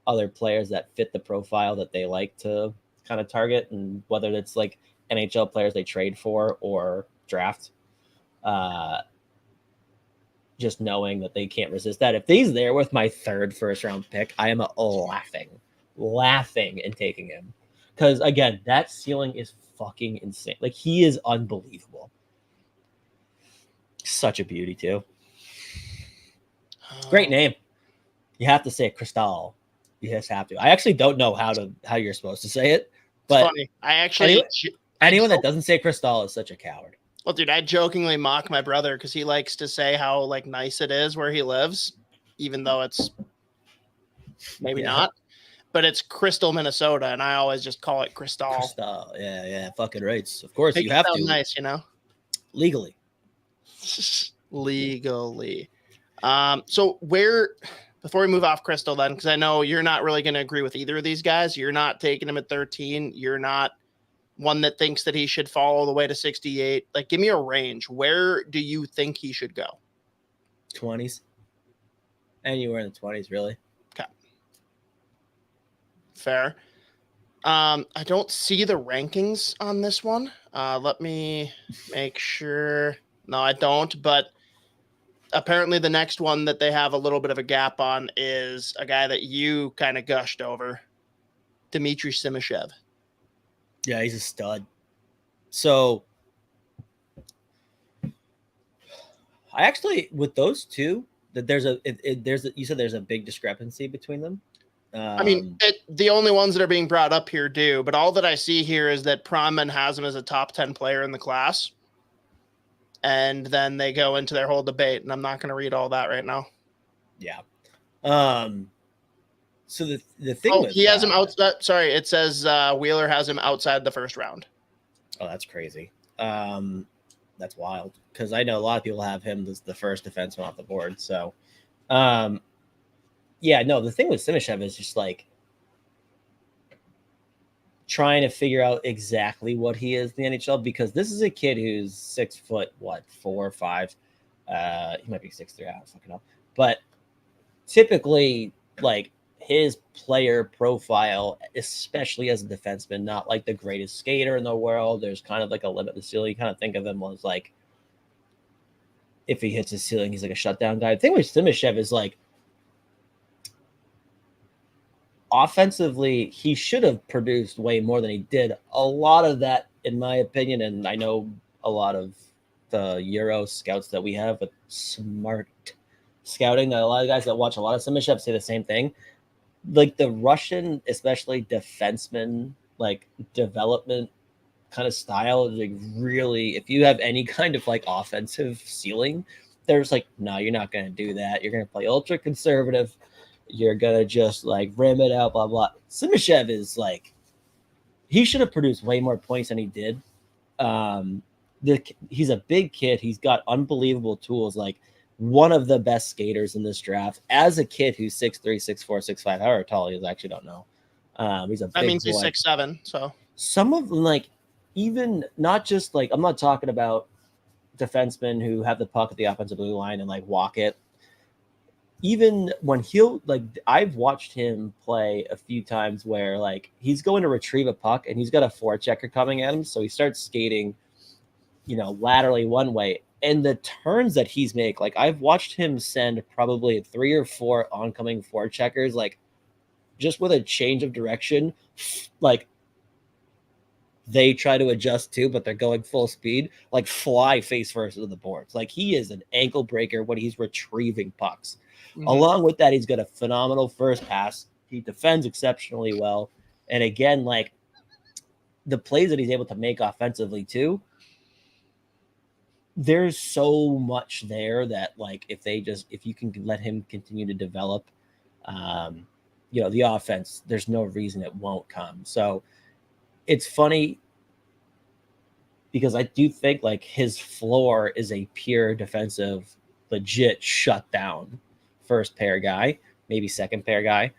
[SPEAKER 1] other players that fit the profile that they like to kind of target, and whether it's like NHL players they trade for or draft, just knowing that they can't resist that. If he's there with my 3rd first-round pick, I am laughing and taking him, because again, that ceiling is fucking insane. Like he is unbelievable. Such a beauty too. Great name. You have to say it, Cristall. You just have to. I actually don't know how you're supposed to say it, but
[SPEAKER 2] funny. I actually
[SPEAKER 1] anyone that doesn't say Cristall is such a coward.
[SPEAKER 2] Well, dude, I jokingly mock my brother because he likes to say how like nice it is where he lives, even though it's maybe not. But it's Crystal, Minnesota, and I always just call it Cristall.
[SPEAKER 1] Cristall, yeah, fucking rights. Of course, you have to.
[SPEAKER 2] Nice, you know,
[SPEAKER 1] legally.
[SPEAKER 2] So before we move off Crystal, then, because I know you're not really going to agree with either of these guys. You're not taking him at 13. You're not one that thinks that he should fall all the way to 68. Like, give me a range. Where do you think he should go?
[SPEAKER 1] 20s. Anywhere in the 20s, really.
[SPEAKER 2] Okay. Fair. I don't see the rankings on this one. Let me make sure. No, I don't. But apparently the next one that they have a little bit of a gap on is a guy that you kind of gushed over, Dimitri Simashev.
[SPEAKER 1] Yeah, he's a stud. So I actually, with those two, that you said there's a big discrepancy between them.
[SPEAKER 2] I mean, the only ones that are being brought up here do, but all that I see here is that Pronman has him as a top 10 player in the class. And then they go into their whole debate, and I'm not going to read all that right now.
[SPEAKER 1] Yeah. So the thing
[SPEAKER 2] he has him outside. Sorry, it says Wheeler has him outside the first round.
[SPEAKER 1] Oh, that's crazy. That's wild, because I know a lot of people have him as the first defenseman off the board. So, yeah, no, the thing with Simashev is just like trying to figure out exactly what he is in the NHL, because this is a kid who's 6 foot, 4 or 5. He might be 6'3", I don't fucking know. But typically, like, his player profile, especially as a defenseman, not like the greatest skater in the world. There's kind of like a limit to the ceiling. You kind of think of him as like, if he hits his ceiling, he's like a shutdown guy. The thing with Simashev is like, offensively, he should have produced way more than he did. A lot of that, in my opinion, and I know a lot of the Euro scouts that we have with smart scouting, a lot of guys that watch a lot of Simashev say the same thing. Like the Russian, especially defenseman, like development kind of style is like really, if you have any kind of like offensive ceiling, there's like, no, you're not going to do that. You're going to play ultra conservative. You're going to just like rim it out, blah, blah. Simashev is like, he should have produced way more points than he did. He's a big kid. He's got unbelievable tools. Like one of the best skaters in this draft as a kid who's 6'3", 6'4", 6'5", however tall he is. I actually don't know. He's a big
[SPEAKER 2] that means
[SPEAKER 1] boy.
[SPEAKER 2] He's 6'7". So
[SPEAKER 1] some of them, like, even not just like, I'm not talking about defensemen who have the puck at the offensive blue line and like walk it. Even when he'll like, I've watched him play a few times where like he's going to retrieve a puck and he's got a forechecker coming at him. So he starts skating laterally one way. And the turns that he's make, like I've watched him send probably 3 or 4 oncoming forecheckers, like just with a change of direction, like they try to adjust too, but they're going full speed, like fly face first into the boards. Like he is an ankle breaker when he's retrieving pucks. Along with that, he's got a phenomenal first pass. He defends exceptionally well. And again, like the plays that he's able to make offensively too, there's so much there that like if you can let him continue to develop, the offense, there's no reason it won't come. So it's funny because I do think like his floor is a pure defensive, legit shutdown first pair guy, maybe second pair guy,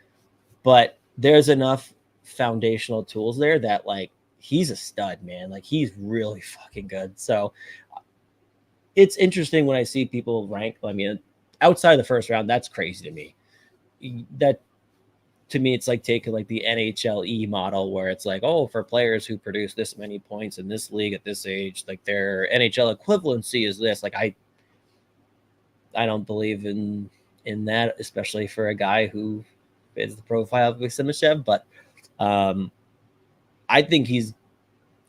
[SPEAKER 1] but there's enough foundational tools there that like he's a stud, man. Like he's really fucking good. So it's interesting when I see people rank. I mean, outside the first round, that's crazy to me. That to me, it's like taking like the NHLE model where it's like, oh, for players who produce this many points in this league at this age, like their NHL equivalency is this. Like I don't believe in that, especially for a guy who is the profile of Simashev. But I think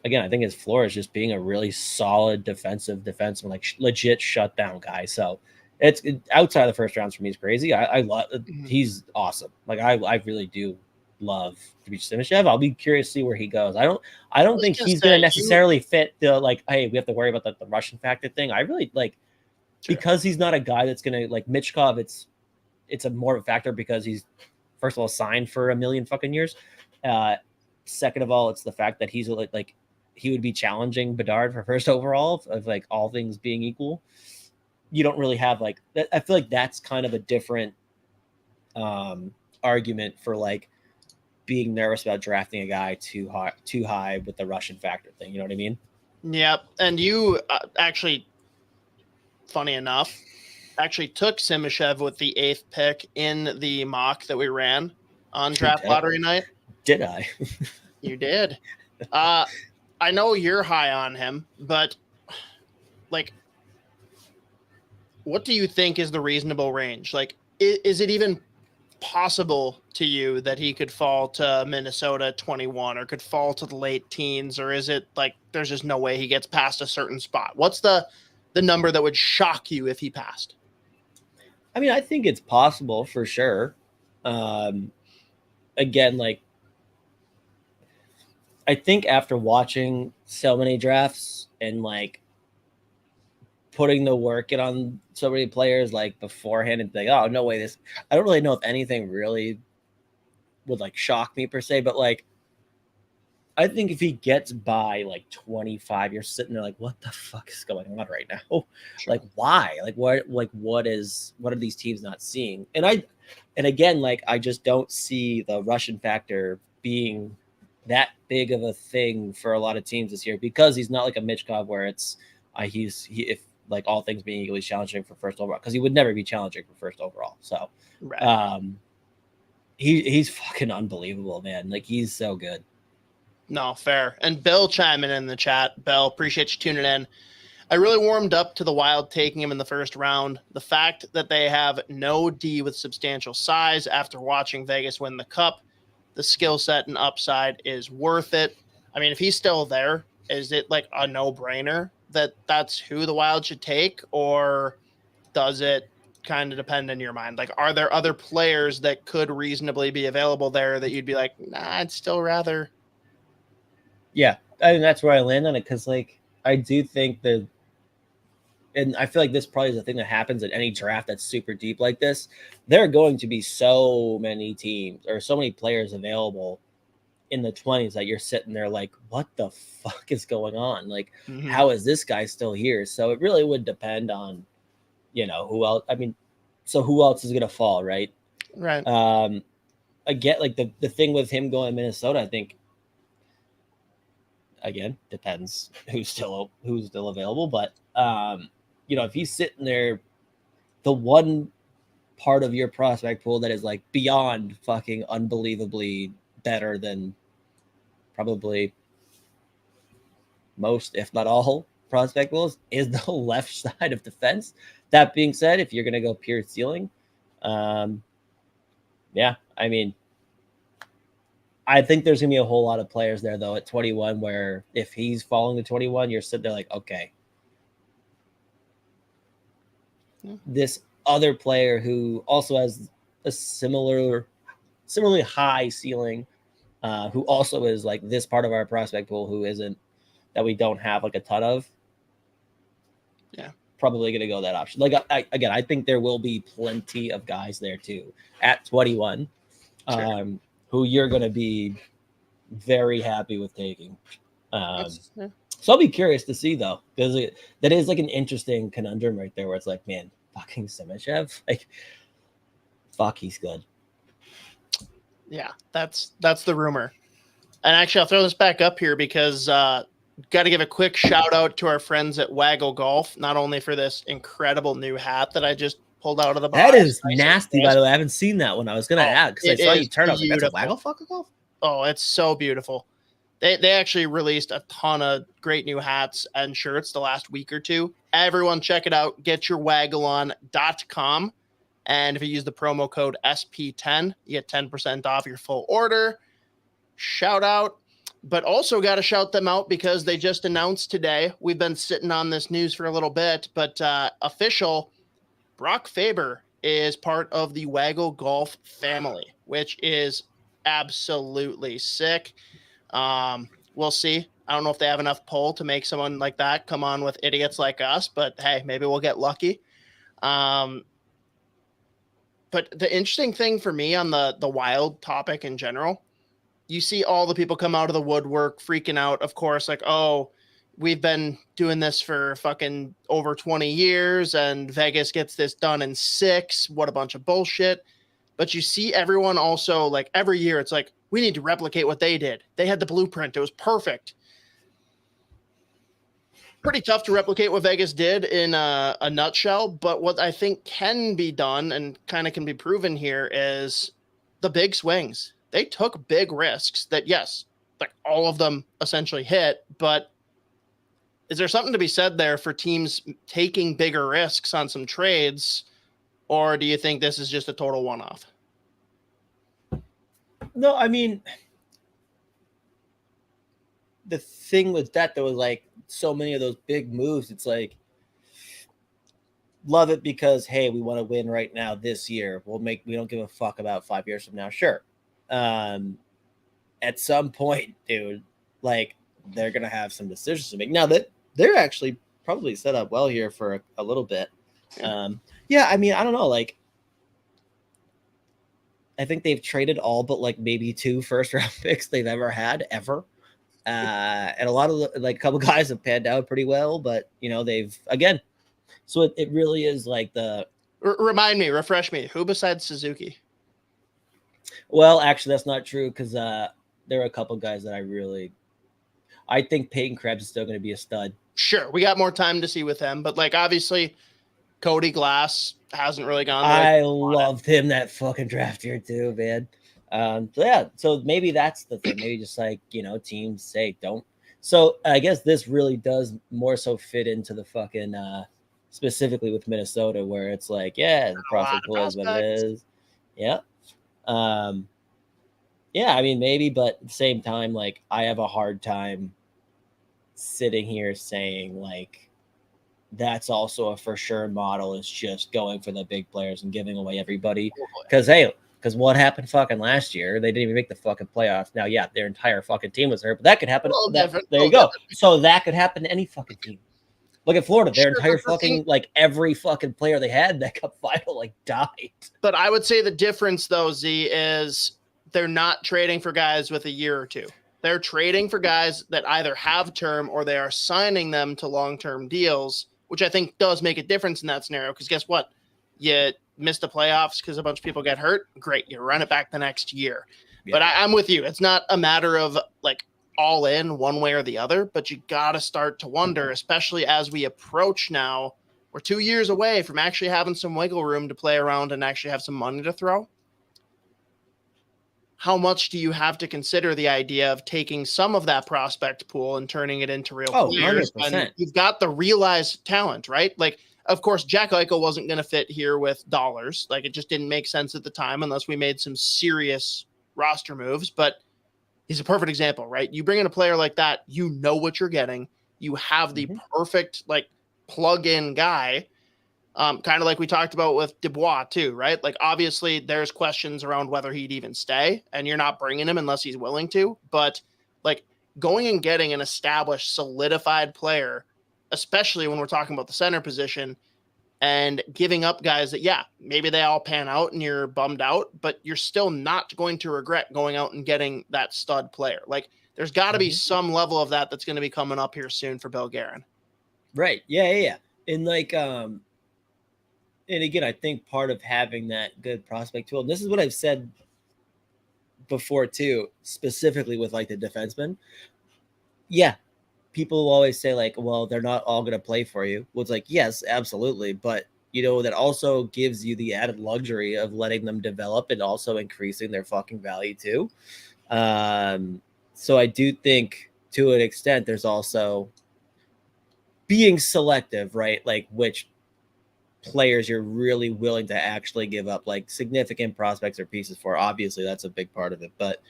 [SPEAKER 1] I think his floor is just being a really solid defenseman, like legit shutdown guy. So it's outside of the first rounds for me is crazy. I love he's awesome. Like I really do love Dimitri Simashev. I'll be curious to see where he goes. I don't think he's going to necessarily fit the like, hey, we have to worry about the Russian factor thing. I really like because he's not a guy that's going to like Michkov. It's a more of a factor because he's first of all signed for a million fucking years. Second of all, it's the fact that he's like he would be challenging Bedard for first overall of like all things being equal. You don't really have like that. I feel like that's kind of a different argument for like being nervous about drafting a guy too high with the Russian factor thing. You know what I mean?
[SPEAKER 2] Yep. And you actually, funny enough, actually took Simashev with the 8th pick in the mock that we ran on draft lottery night.
[SPEAKER 1] Did I?
[SPEAKER 2] You did. I know you're high on him, but like, what do you think is the reasonable range? Like, is it even possible to you that he could fall to Minnesota 21 or could fall to the late teens? Or is it like, there's just no way he gets past a certain spot? What's the number that would shock you if he passed?
[SPEAKER 1] I mean, I think it's possible for sure. Again, like, I think after watching so many drafts and like putting the work in on so many players like beforehand and think, oh, no way I don't really know if anything really would like shock me per se, but like I think if he gets by like 25, you're sitting there like, what the fuck is going on right now? Sure. Like why? Like what are these teams not seeing? And again, like I just don't see the Russian factor being that big of a thing for a lot of teams this year because he's not like a Michkov where it's if like all things being equally challenging for first overall, because he would never be challenging for first overall. So right. He's fucking unbelievable, man. Like he's so good.
[SPEAKER 2] No, fair. And Bill chiming in the chat. Bill, appreciate you tuning in. I really warmed up to the Wild taking him in the first round. The fact that they have no D with substantial size after watching Vegas win the Cup, the skill set and upside is worth it. I mean, if he's still there, is it like a no-brainer that that's who the Wild should take, or does it kind of depend in your mind? Like, are there other players that could reasonably be available there that you'd be like, nah, I'd still rather?
[SPEAKER 1] Yeah, I mean, that's where I land on it because, like, I do think that, and I feel like this probably is a thing that happens at any draft that's super deep like this. There are going to be so many teams or so many players available in the 20s that you're sitting there like, what the fuck is going on? Like, how is this guy still here? So it really would depend on, who else. I mean, so who else is going to fall, right?
[SPEAKER 2] Right.
[SPEAKER 1] I get like the thing with him going to Minnesota, I think, again, depends who's still available. But, if he's sitting there, the one part of your prospect pool that is like beyond fucking unbelievably better than probably most, if not all, prospect pools is the left side of defense. That being said, if you're going to go pure ceiling, yeah, I mean, I think there's going to be a whole lot of players there, though, at 21, where if he's falling to 21, you're sitting there like, okay, this other player who also has a similarly high ceiling, who also is like this part of our prospect pool who isn't, that we don't have like a ton of.
[SPEAKER 2] Yeah.
[SPEAKER 1] Probably going to go that option. Like, I think there will be plenty of guys there too at 21, who you're going to be very happy with taking. So I'll be curious to see, though, because that is like an interesting conundrum right there where it's like, man, fucking Simashev, like, fuck, he's good.
[SPEAKER 2] Yeah, that's the rumor. And actually, I'll throw this back up here because got to give a quick shout out to our friends at Waggle Golf, not only for this incredible new hat that I just pulled out of the box.
[SPEAKER 1] That is nasty, by the way. I haven't seen that one. I was going to add because I saw you turn up. Like, that's a Waggle fucking Golf?
[SPEAKER 2] Oh, it's so beautiful. They actually released a ton of great new hats and shirts the last week or two. Everyone check it out. GetYourWaggleOn.com. And if you use the promo code SP10, you get 10% off your full order. Shout out. But also got to shout them out because they just announced today. We've been sitting on this news for a little bit, but official Brock Faber is part of the Waggle Golf family, which is absolutely sick. We'll see. I don't know if they have enough pull to make someone like that come on with idiots like us, but hey, maybe we'll get lucky. But the interesting thing for me on the Wild topic in general, you see all the people come out of the woodwork freaking out, of course, like, oh, we've been doing this for fucking over 20 years and Vegas gets this done in 6. What a bunch of bullshit. But you see everyone also, like, every year it's like, we need to replicate what they did. They had the blueprint. It was perfect. Pretty tough to replicate what Vegas did in a nutshell. But what I think can be done and kind of can be proven here is the big swings. They took big risks that, yes, like all of them essentially hit. But is there something to be said there for teams taking bigger risks on some trades? Or do you think this is just a total one-off?
[SPEAKER 1] No, I mean, the thing with that, there was like so many of those big moves. It's like, love it because, hey, we want to win right now this year. We don't give a fuck about 5 years from now. Sure. At some point, dude, like, they're going to have some decisions to make. Now that they're actually probably set up well here for a little bit. Yeah, I mean, I don't know. Like, I think they've traded all but like maybe 2 first-round picks they've ever had, ever. And a lot of like a couple guys have panned out pretty well, but they've again. So it really is like the.
[SPEAKER 2] Refresh me. Who besides Suzuki?
[SPEAKER 1] Well, actually, that's not true because there are a couple guys that I think Peyton Krebs is still going to be a stud.
[SPEAKER 2] Sure, we got more time to see with him, but like obviously, Cody Glass hasn't really gone.
[SPEAKER 1] I loved him that fucking draft year too, man. So yeah, so maybe that's the thing. Maybe just like teams say don't. So I guess this really does more so fit into the fucking specifically with Minnesota, where it's like, yeah, the prospect pool is what it is. Yeah. Yeah, I mean maybe, but at the same time, like I have a hard time sitting here saying like that's also a for sure model is just going for the big players and giving away everybody. Because what happened fucking last year? They didn't even make the fucking playoffs. Now, yeah, their entire fucking team was hurt, but that could happen. There you go. So that could happen to any fucking team. Look at Florida. Their entire fucking, like every fucking player they had in that cup final, like died.
[SPEAKER 2] But I would say the difference though, Z, is they're not trading for guys with a year or two. They're trading for guys that either have term or they are signing them to long-term deals, which I think does make a difference in that scenario. Because guess what? You miss the playoffs because a bunch of people get hurt. Great. You run it back the next year. Yeah. But I'm with you. It's not a matter of like all in one way or the other, but you got to start to wonder, especially as we approach now, we're 2 years away from actually having some wiggle room to play around and actually have some money to throw. how much do you have to consider the idea of taking some of that prospect pool and turning it into real players?
[SPEAKER 1] 100%.
[SPEAKER 2] And you've got the realized talent, right? Like, of course, Jack Eichel wasn't going to fit here with dollars. Like, it just didn't make sense at the time unless we made some serious roster moves. But he's a perfect example, right? You bring in a player like that, you know what you're getting. You have the perfect, like, plug-in guy. Kind of like we talked about with Dubois too, right? Like, obviously there's questions around whether he'd even stay, and you're not bringing him unless he's willing to. But like, going and getting an established, solidified player, especially when we're talking about the center position, and giving up guys that, yeah, maybe they all pan out and you're bummed out, but you're still not going to regret going out and getting that stud player. Like, there's got to be some level of that that's going to be coming up here soon for Bill Guerin.
[SPEAKER 1] Right. Yeah. And like, and again, I think part of having that good prospect tool, and this is what I've said before too, specifically with like the defensemen. Yeah. People will always say like, well, they're not all going to play for you. Well, it's like, yes, absolutely. But you know, that also gives you the added luxury of letting them develop and also increasing their fucking value too. So I do think to an extent, there's also being selective, right? Like which players you're really willing to actually give up like significant prospects or pieces for. Obviously that's a big part of it, but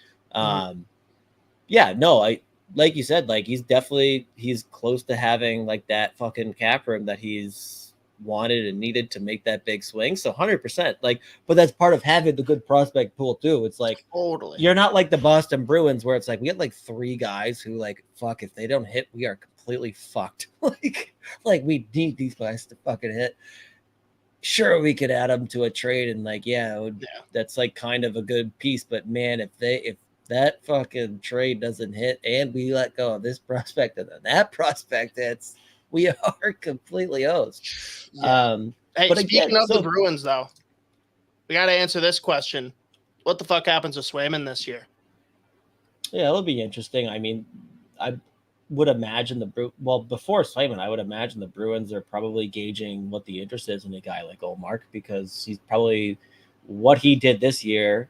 [SPEAKER 1] like you said, like he's close to having like that fucking cap room that he's wanted and needed to make that big swing. So 100%, like, but that's part of having the good prospect pool too. It's like,
[SPEAKER 2] totally,
[SPEAKER 1] you're not like the Boston Bruins where it's like we had like 3 guys who like, fuck, if they don't hit, we are completely fucked. like we need these guys to fucking hit. Sure, we could add them to a trade and like, that's like kind of a good piece. But man, if that fucking trade doesn't hit and we let go of this prospect and then that prospect hits, we are completely hosed.
[SPEAKER 2] Hey, but speaking of the Bruins, though, we got to answer this question. What the fuck happens to Swayman this year?
[SPEAKER 1] Yeah, it'll be interesting. I mean, I would imagine before Swayman, I would imagine the Bruins are probably gauging what the interest is in a guy like Ullmark, because he's probably what he did this year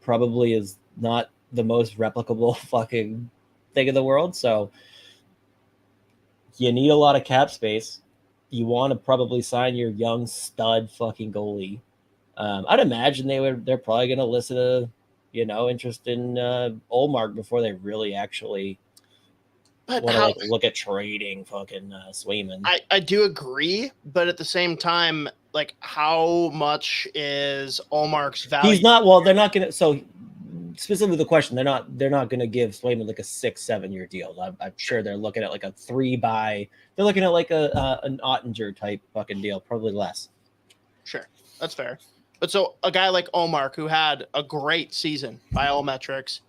[SPEAKER 1] probably is not the most replicable fucking thing in the world. So you need a lot of cap space. You want to probably sign your young stud fucking goalie. I'd imagine they're probably going to listen to, interest in Ullmark before they really actually want to look at trading fucking Swayman.
[SPEAKER 2] I do agree, but at the same time, like, how much is Ullmark's value?
[SPEAKER 1] He's not. Well, they're not going to. So specifically the question, they're not going to give Swayman like a 6-7 year deal. I'm sure they're looking at like a 3-by. They're looking at like an Ottinger type fucking deal, probably less.
[SPEAKER 2] Sure, that's fair. But so a guy like Ullmark, who had a great season by all metrics,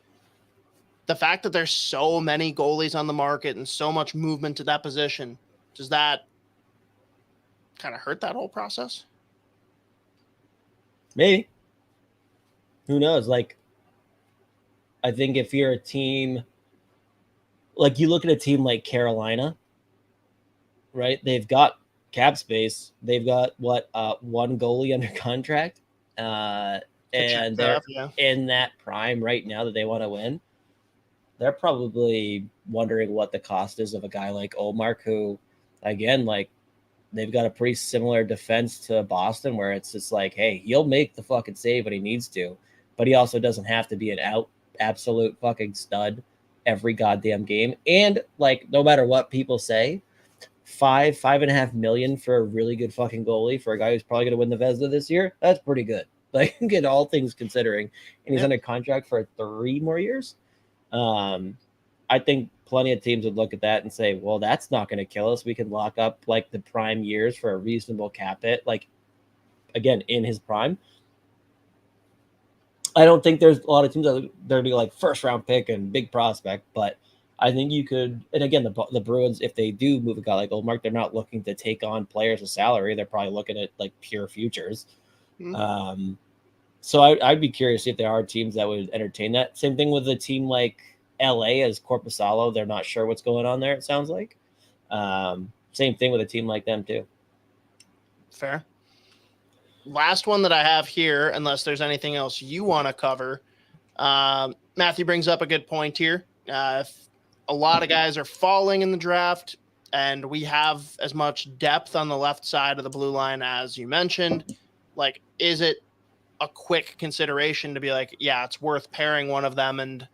[SPEAKER 2] the fact that there's so many goalies on the market and so much movement to that position, does that kind of hurt that whole process?
[SPEAKER 1] Maybe. Who knows? Like, I think if you're a team, like you look at a team like Carolina, right? They've got cap space. They've got one goalie under contract, and they're in that prime right now that they want to win. They're probably wondering what the cost is of a guy like Ullmark, who, again, like they've got a pretty similar defense to Boston, where it's just like, hey, he'll make the fucking save when he needs to, but he also doesn't have to be an absolute fucking stud every goddamn game. And like, no matter what people say, $5.5 million for a really good fucking goalie for a guy who's probably going to win the Vezina this year, that's pretty good. Like, get all things considering, and he's under contract for 3 more years. I think plenty of teams would look at that and say, well, that's not going to kill us. We can lock up like the prime years for a reasonable cap hit, like, again, in his prime. I don't think there's a lot of teams that they're be like first round pick and big prospect, but I think you could. And again, the Bruins, if they do move a guy like Ullmark, they're not looking to take on players with salary. They're probably looking at like pure futures. So I'd be curious if there are teams that would entertain that. Same thing with a team like LA as Korpisalo. They're not sure what's going on there, it sounds like. Same thing with a team like them too.
[SPEAKER 2] Fair. Last one that I have here, unless there's anything else you want to cover, Matthew brings up a good point here. A lot of guys are falling in the draft, and we have as much depth on the left side of the blue line as you mentioned. Like, is it a quick consideration to be like, yeah, it's worth pairing one of them and,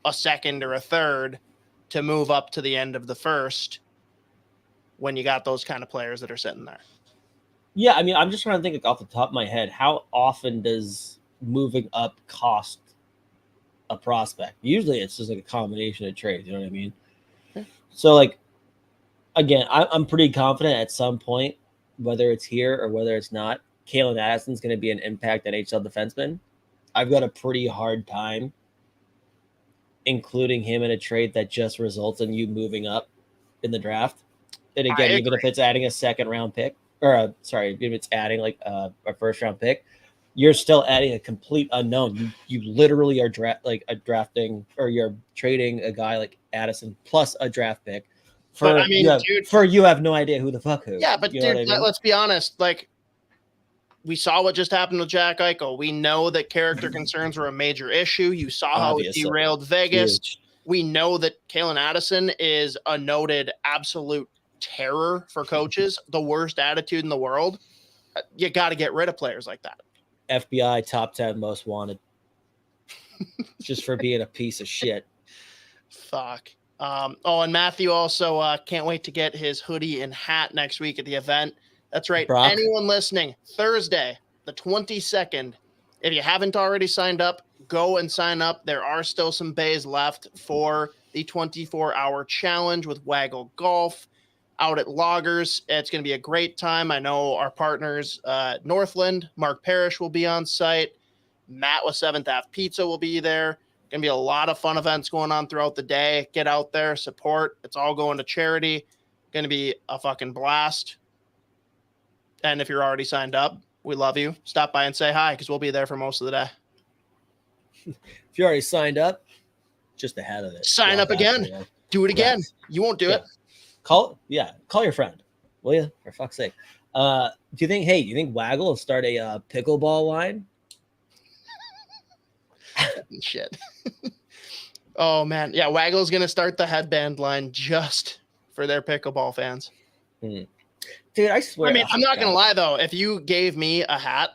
[SPEAKER 2] a second or a third to move up to the end of the first when you got those kind of players that are sitting there?
[SPEAKER 1] Yeah, I mean, I'm just trying to think off the top of my head, how often does moving up cost a prospect? Usually it's just like a combination of trades, you know what I mean?
[SPEAKER 2] Yeah.
[SPEAKER 1] So, like, again, I'm pretty confident at some point, whether it's here or whether it's not, Kailyn Addison's going to be an impact NHL defenseman. I've got a pretty hard time including him in a trade that just results in you moving up in the draft. And again, even if it's adding a second round pick, or if it's adding like a first round pick, you're still adding a complete unknown. You literally are drafting, or you're trading a guy like Addison plus a draft pick you have no idea who the fuck who.
[SPEAKER 2] Yeah, but dude, I mean? Let's be honest. Like, we saw what just happened with Jack Eichel. We know that character concerns were a major issue. You saw how it derailed Vegas. Huge. We know that Kailyn Addison is a noted absolute terror for coaches, the worst attitude in the world. You got to get rid of players like that.
[SPEAKER 1] FBI top 10 most wanted. Just for being a piece of shit.
[SPEAKER 2] Fuck. And Matthew also can't wait to get his hoodie and hat next week at the event. That's right.
[SPEAKER 1] Brock.
[SPEAKER 2] Anyone listening, Thursday, the 22nd, if you haven't already signed up, go and sign up. There are still some bays left for the 24-hour challenge with Waggle Golf out at Loggers. It's going to be a great time. I know our partners, Northland, Mark Parrish will be on site. Matt with 7th Ave Pizza will be there. Going to be a lot of fun events going on throughout the day. Get out there, support. It's all going to charity. Going to be a fucking blast. And if you're already signed up, we love you. Stop by and say hi, because we'll be there for most of the day.
[SPEAKER 1] If you already signed up, just ahead of it.
[SPEAKER 2] Sign up again. Do it again. Yes. You won't do it.
[SPEAKER 1] Call your friend, will you? For fuck's sake. Do you think Waggle will start a pickleball line?
[SPEAKER 2] Shit. Oh man. Yeah, Waggle's gonna start the headband line just for their pickleball fans.
[SPEAKER 1] Dude, I swear.
[SPEAKER 2] I mean, I'm not gonna lie though. If you gave me a hat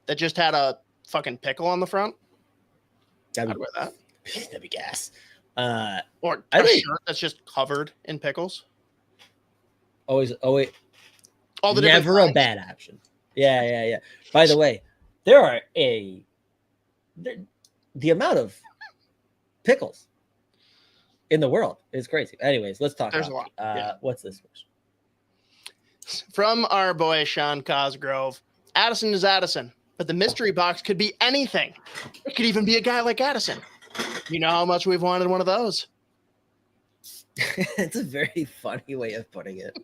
[SPEAKER 2] that just had a fucking pickle on the front, I'd wear that.
[SPEAKER 1] That'd be gas.
[SPEAKER 2] Or a shirt that's just covered in pickles.
[SPEAKER 1] Always.
[SPEAKER 2] All the
[SPEAKER 1] never a bad option. Yeah. By the way, the amount of pickles in the world is crazy. Anyways, let's talk.
[SPEAKER 2] There's a lot.
[SPEAKER 1] What's this question?
[SPEAKER 2] From our boy Sean Cosgrove. Addison is Addison, but the mystery box could be anything. It could even be a guy like Addison. You know how much we've wanted one of those.
[SPEAKER 1] It's a very funny way of putting it.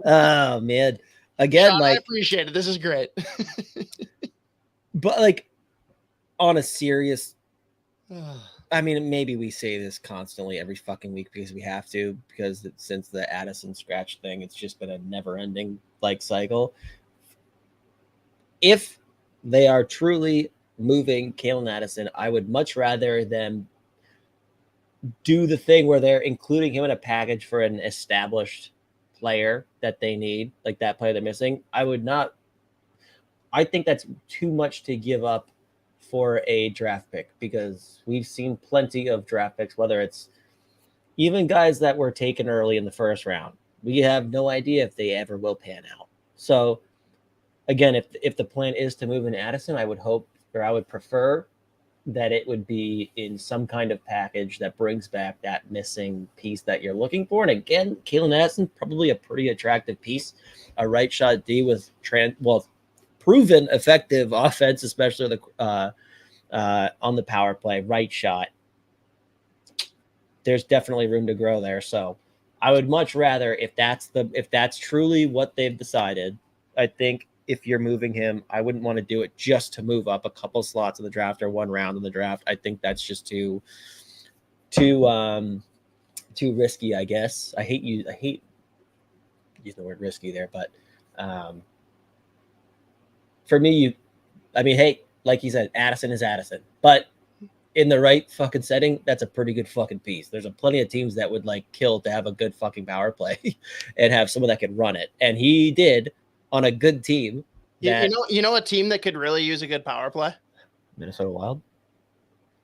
[SPEAKER 1] Oh man. Again,
[SPEAKER 2] Sean, I appreciate it. This is great.
[SPEAKER 1] But like, on a serious, I mean, maybe we say this constantly every fucking week because we have to, because since the Addison scratch thing, it's just been a never-ending cycle. If they are truly moving Kailyn Addison, I would much rather them do the thing where they're including him in a package for an established player that they need, like that player they're missing. I think that's too much to give up for a draft pick, because we've seen plenty of draft picks, whether it's even guys that were taken early in the first round. We have no idea if they ever will pan out. So again, if the plan is to move in Addison, I would prefer that it would be in some kind of package that brings back that missing piece that you're looking for. And again, Kailyn Addison, probably a pretty attractive piece, a right shot D with proven effective offense, especially on the power play, right shot. There's definitely room to grow there. So I would much rather, if that's truly what they've decided, I think if you're moving him, I wouldn't want to do it just to move up a couple slots in the draft or one round in the draft. I think that's just too risky, I guess. I hate using the word risky there, but for me, hey, like you said, Addison is Addison. But in the right fucking setting, that's a pretty good fucking piece. There's plenty of teams that would like kill to have a good fucking power play and have someone that could run it. And he did on a good team.
[SPEAKER 2] You know a team that could really use a good power play?
[SPEAKER 1] Minnesota Wild.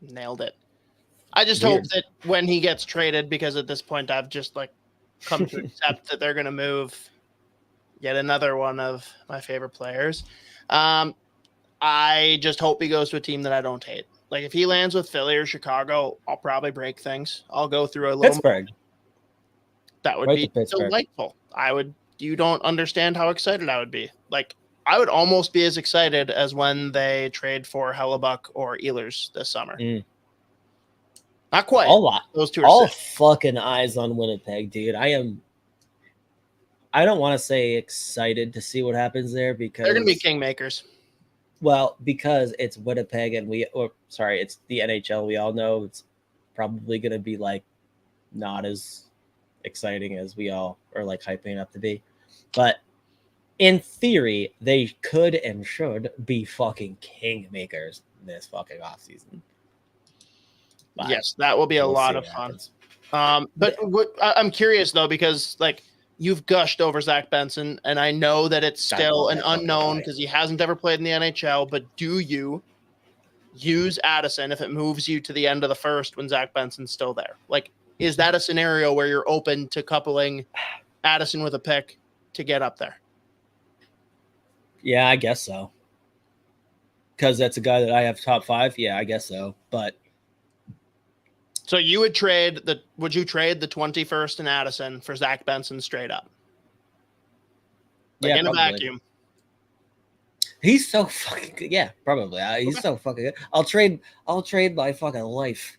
[SPEAKER 2] Nailed it. I just hope that when he gets traded, because at this point I've just like come to accept that they're going to move yet another one of my favorite players. I just hope he goes to a team that I don't hate. Like if he lands with Philly or Chicago, I'll probably break things. I'll go through a little
[SPEAKER 1] Pittsburgh.
[SPEAKER 2] That would be delightful. You don't understand how excited I would be. Like I would almost be as excited as when they trade for Hellebuck or Ehlers this summer. Not quite. Those two are
[SPEAKER 1] all fucking eyes on Winnipeg, dude. I don't want to say excited to see what happens there because
[SPEAKER 2] they're going to be kingmakers.
[SPEAKER 1] Well, because it's Winnipeg and it's the NHL. We all know it's probably going to be like not as exciting as we all are like hyping it up to be. But in theory, they could and should be fucking kingmakers this fucking offseason.
[SPEAKER 2] Yes, that will be a lot of fun. But I'm curious though, because like you've gushed over Zach Benson, and I know that it's still an unknown because he hasn't ever played in the NHL. But do you use Addison if it moves you to the end of the first when Zach Benson's still there? Like, is that a scenario where you're open to coupling Addison with a pick to get up there?
[SPEAKER 1] Yeah, I guess so. Because that's a guy that I have top 5. Yeah, I guess so. But
[SPEAKER 2] so you would trade the 21st and Addison for Zach Benson straight up? Like in probably. A vacuum.
[SPEAKER 1] He's so fucking good. Yeah, probably. He's so fucking good. I'll trade my fucking life.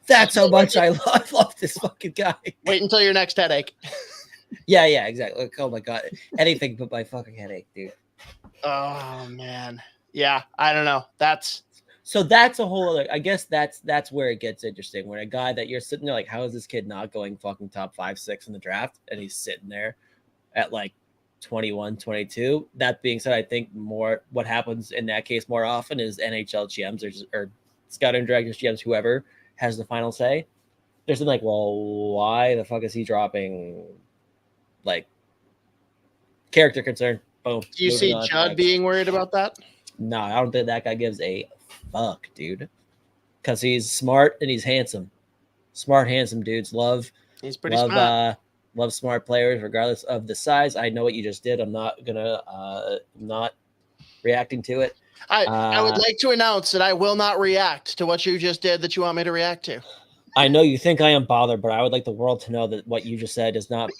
[SPEAKER 1] That's how much I love this fucking guy.
[SPEAKER 2] Wait until your next headache.
[SPEAKER 1] Yeah, exactly. Like, oh my god. Anything but my fucking headache, dude.
[SPEAKER 2] Oh man. Yeah, I don't know. That's
[SPEAKER 1] a whole other. I guess that's where it gets interesting. When a guy that you're sitting there like, how is this kid not going fucking top 5, 6 in the draft, and he's sitting there at like 21, 22. That being said, I think more what happens in that case more often is NHL GMs or scouting directors, GMs, whoever has the final say. They're something like, well, why the fuck is he dropping? Like character concern. Boom.
[SPEAKER 2] Do you see Judd being worried about that?
[SPEAKER 1] No, I don't think that guy gives a fuck, dude. Because he's smart and he's handsome. Smart, handsome dudes
[SPEAKER 2] He's pretty smart.
[SPEAKER 1] Love smart players, regardless of the size. I know what you just did. I'm not gonna not reacting to it.
[SPEAKER 2] I would like to announce that I will not react to what you just did that you want me to react to.
[SPEAKER 1] I know you think I am bothered, but I would like the world to know that what you just said does not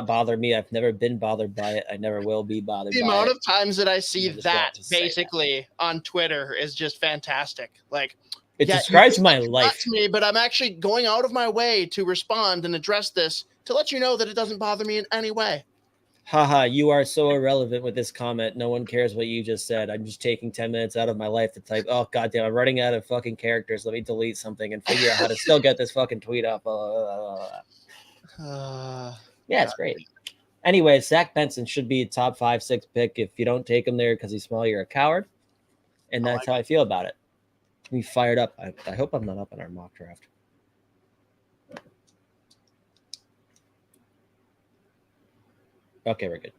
[SPEAKER 1] bother me. I've never been bothered by it. I never will be bothered by it.
[SPEAKER 2] The amount of times that I see that basically on Twitter is just fantastic. Like
[SPEAKER 1] it describes my life
[SPEAKER 2] to me, but I'm actually going out of my way to respond and address this to let you know that it doesn't bother me in any way.
[SPEAKER 1] Haha, you are so irrelevant with this comment. No one cares what you just said. I'm just taking 10 minutes out of my life to type, oh, goddamn, I'm running out of fucking characters. Let me delete something and figure out how to still get this fucking tweet up. Yeah, it's great. Anyway, Zach Benson should be a top 5, 6 pick. If you don't take him there because he's small, you're a coward. And that's how I feel about it. We fired up. I hope I'm not up in our mock draft. Okay, we're good.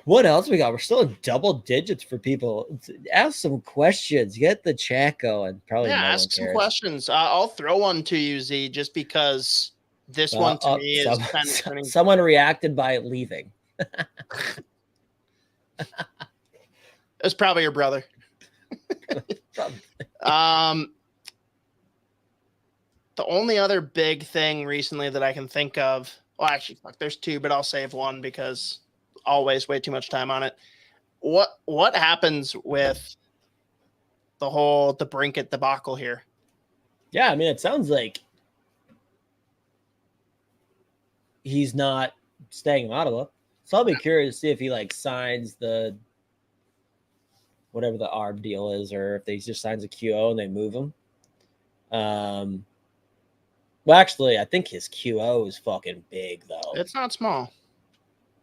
[SPEAKER 1] What else we got? We're still in double digits for people. Ask some questions. Get the chat going. Probably
[SPEAKER 2] ask some questions. I'll throw one to you, Z, just because this one to me is kind of turning.
[SPEAKER 1] Someone reacted by leaving.
[SPEAKER 2] It's probably your brother. The only other big thing recently that I can think of. Well, actually, fuck, there's 2, but I'll save one because I'll waste way too much time on it. What happens with the whole DeBrincat debacle here?
[SPEAKER 1] Yeah, I mean, it sounds like he's not staying in Ottawa. So I'll be curious to see if he like signs the whatever the ARB deal is, or if they just signs a QO and they move him. Well, actually, I think his QO is fucking big, though.
[SPEAKER 2] It's not small.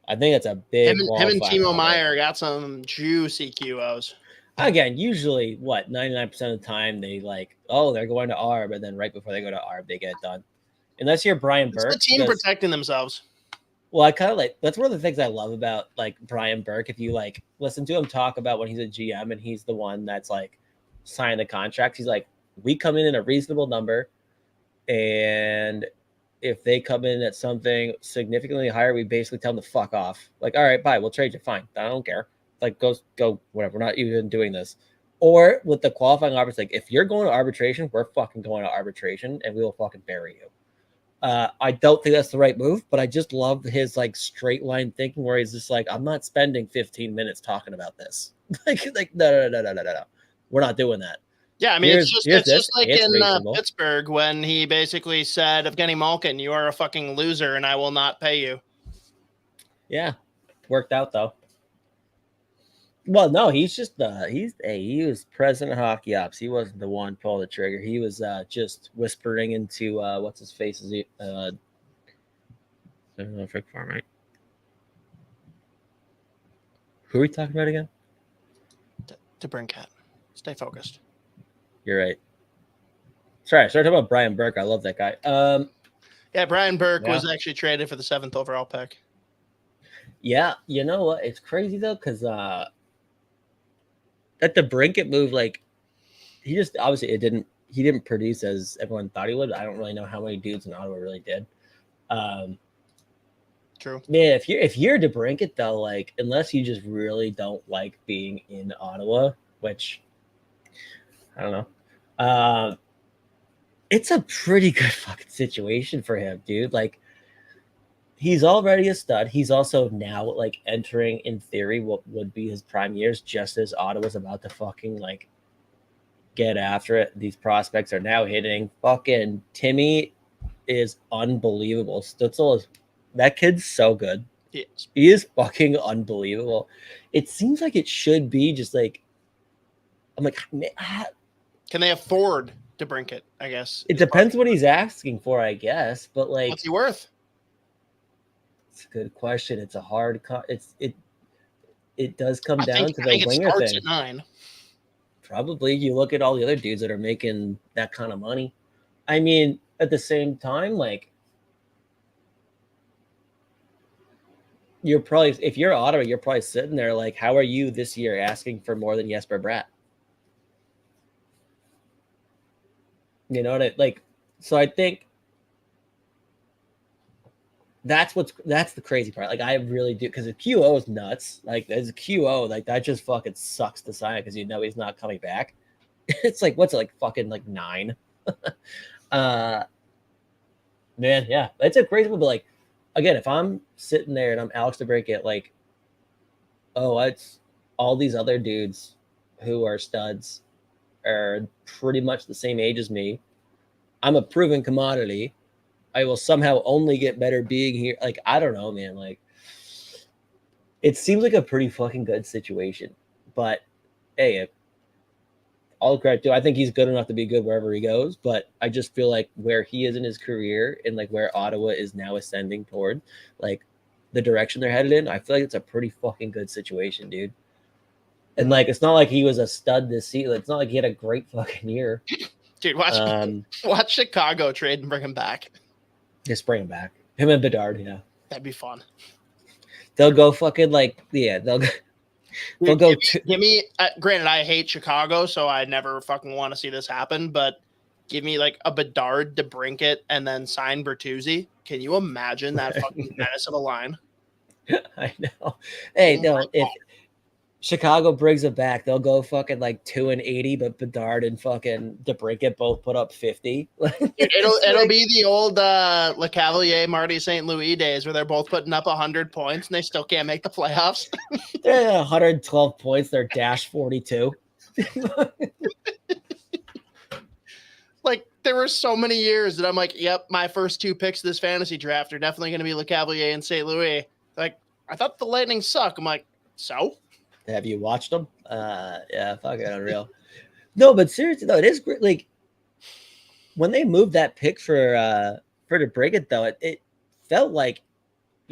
[SPEAKER 1] I think it's a big
[SPEAKER 2] Him and
[SPEAKER 1] qualifying
[SPEAKER 2] Timo
[SPEAKER 1] level.
[SPEAKER 2] Meyer got some juicy QOs.
[SPEAKER 1] Again, usually 99% of the time they like, oh, they're going to ARB, and then right before they go to ARB, they get it done. Unless you're Brian Burke.
[SPEAKER 2] It's the team protecting themselves.
[SPEAKER 1] Well, I kind of like, that's one of the things I love about like Brian Burke. If you like listen to him talk about when he's a GM and he's the one that's like signing the contracts, he's like, we come in a reasonable number, and if they come in at something significantly higher, we basically tell them to fuck off. Like, all right, bye, we'll trade you. Fine. I don't care. Like, go, whatever. We're not even doing this. Or with the qualifying offers, like, if you're going to arbitration, we're fucking going to arbitration, and we will fucking bury you. I don't think that's the right move, but I just love his like straight line thinking where he's just like, I'm not spending 15 minutes talking about this. like no. We're not doing that.
[SPEAKER 2] Yeah, I mean, it's just like in Pittsburgh when he basically said, Evgeny Malkin, you are a fucking loser and I will not pay you.
[SPEAKER 1] Yeah, worked out though. Well, no, he's just he was president of hockey ops. He wasn't the one pulling the trigger. He was just whispering into what's his face is he Frick Farm, right? Who are we talking about again?
[SPEAKER 2] DeBrincat. Stay focused.
[SPEAKER 1] You're right. Sorry, I started talking about Brian Burke. I love that guy.
[SPEAKER 2] Yeah, Brian Burke was actually traded for the 7th overall pick.
[SPEAKER 1] Yeah, you know what? It's crazy though, because that DeBrincat move, like, he just obviously he didn't produce as everyone thought he would. I don't really know how many dudes in Ottawa really did.
[SPEAKER 2] True.
[SPEAKER 1] Man, if you're DeBrincat though, like, unless you just really don't like being in Ottawa, which I don't know, it's a pretty good fucking situation for him, dude. Like, he's already a stud. He's also now like entering, in theory, what would be his prime years, just as Ottawa's about to fucking like get after it. These prospects are now hitting. Fucking Timmy is unbelievable. Stutzel is, that kid's so good.
[SPEAKER 2] Yes.
[SPEAKER 1] He is fucking unbelievable. It seems like it should be just like, I'm like,
[SPEAKER 2] can they afford DeBrincat? I guess
[SPEAKER 1] it depends what he's asking for, I guess. But like,
[SPEAKER 2] what's he worth?
[SPEAKER 1] It's a good question. It's a hard. It does come down to the winger thing.
[SPEAKER 2] At 9.
[SPEAKER 1] Probably. You look at all the other dudes that are making that kind of money. I mean, at the same time, like, you're probably, if you're Ottawa, you're probably sitting there like, how are you this year asking for more than Jesper Bratt? You know what I like? So I think that's the crazy part. Like, I really do, because the QO is nuts. Like, as a QO, like, that just fucking sucks to sign because you know he's not coming back. It's like, what's it, like fucking like 9? Man, yeah, it's a crazy one. But like, again, if I'm sitting there and I'm Alex DeBrincat, like, oh, it's all these other dudes who are studs are pretty much the same age as me. I'm a proven commodity. I will somehow only get better being here. Like, I don't know, man. Like, it seems like a pretty fucking good situation. But hey, all credit to, I think he's good enough to be good wherever he goes. But I just feel like where he is in his career and like where Ottawa is now ascending toward, like the direction they're headed in, I feel like it's a pretty fucking good situation, dude. And like, it's not like he was a stud this season. It's not like he had a great fucking year.
[SPEAKER 2] Dude, watch Chicago trade and bring him back.
[SPEAKER 1] Just bring him back. Him and Bedard, yeah.
[SPEAKER 2] That'd be fun.
[SPEAKER 1] They'll go fucking like, yeah, they'll go.
[SPEAKER 2] Give me, granted, I hate Chicago, so I never fucking want to see this happen, but give me like a Bedard, DeBrincat, and then sign Bertuzzi. Can you imagine that fucking menace of a line?
[SPEAKER 1] I know. Hey, no, if Chicago brings it back, they'll go fucking like 2-80, but Bedard and fucking DeBrincat both put up 50.
[SPEAKER 2] It'll be the old LeCavalier, Marty St. Louis days where they're both putting up 100 points and they still can't make the playoffs.
[SPEAKER 1] They're at 112 points. They're dash 42.
[SPEAKER 2] Like, there were so many years that I'm like, yep, my first 2 picks of this fantasy draft are definitely going to be LeCavalier and St. Louis. Like, I thought the Lightning suck. I'm like, so?
[SPEAKER 1] Have you watched them? Yeah, fucking unreal. No, but seriously though, it is great. Like, when they moved that pick for DeBrincat though, it felt like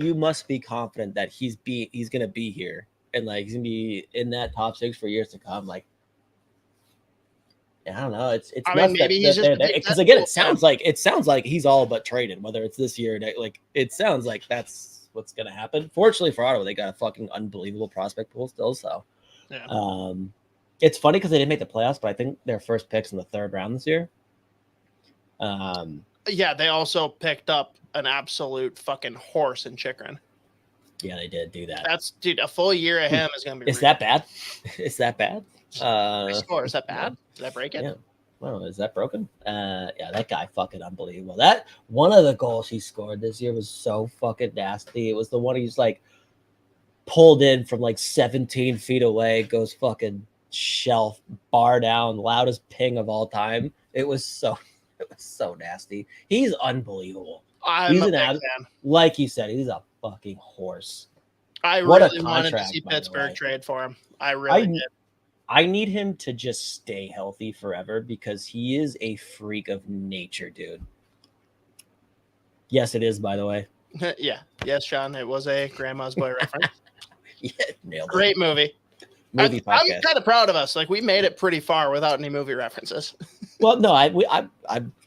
[SPEAKER 1] you must be confident that he's gonna be here and like he's gonna be in that top 6 for years to come. Like, I don't know. It's
[SPEAKER 2] I mean, maybe he's just
[SPEAKER 1] because again, it sounds like he's all but traded, whether it's this year or next. Like, it sounds like that's what's gonna happen. Fortunately for Ottawa, they got a fucking unbelievable prospect pool still. So,
[SPEAKER 2] yeah.
[SPEAKER 1] It's funny because they didn't make the playoffs, but I think their first pick's in the 3rd round this year.
[SPEAKER 2] Yeah, they also picked up an absolute fucking horse in Chychrun.
[SPEAKER 1] Yeah, they did do that.
[SPEAKER 2] That's a full year of him is gonna be.
[SPEAKER 1] Is that bad? Is that bad?
[SPEAKER 2] Score, is that bad? Did I break it?
[SPEAKER 1] Yeah. Well, is that broken? Yeah, that guy fucking unbelievable. That one of the goals he scored this year was so fucking nasty. It was the one he's like pulled in from like 17 feet away, goes fucking shelf, bar down, loudest ping of all time. It was so nasty. He's unbelievable.
[SPEAKER 2] He's an fan.
[SPEAKER 1] Like you said, he's a fucking horse.
[SPEAKER 2] I really wanted to see Pittsburgh trade for him. I really did.
[SPEAKER 1] I need him to just stay healthy forever because he is a freak of nature, dude. Yes, it is, by the way.
[SPEAKER 2] Yeah. Yes, Sean. It was a Grandma's Boy reference.
[SPEAKER 1] Yeah, nailed it.
[SPEAKER 2] Great movie. I'm kind of proud of us. Like, we made it pretty far without any movie references.
[SPEAKER 1] Well, no,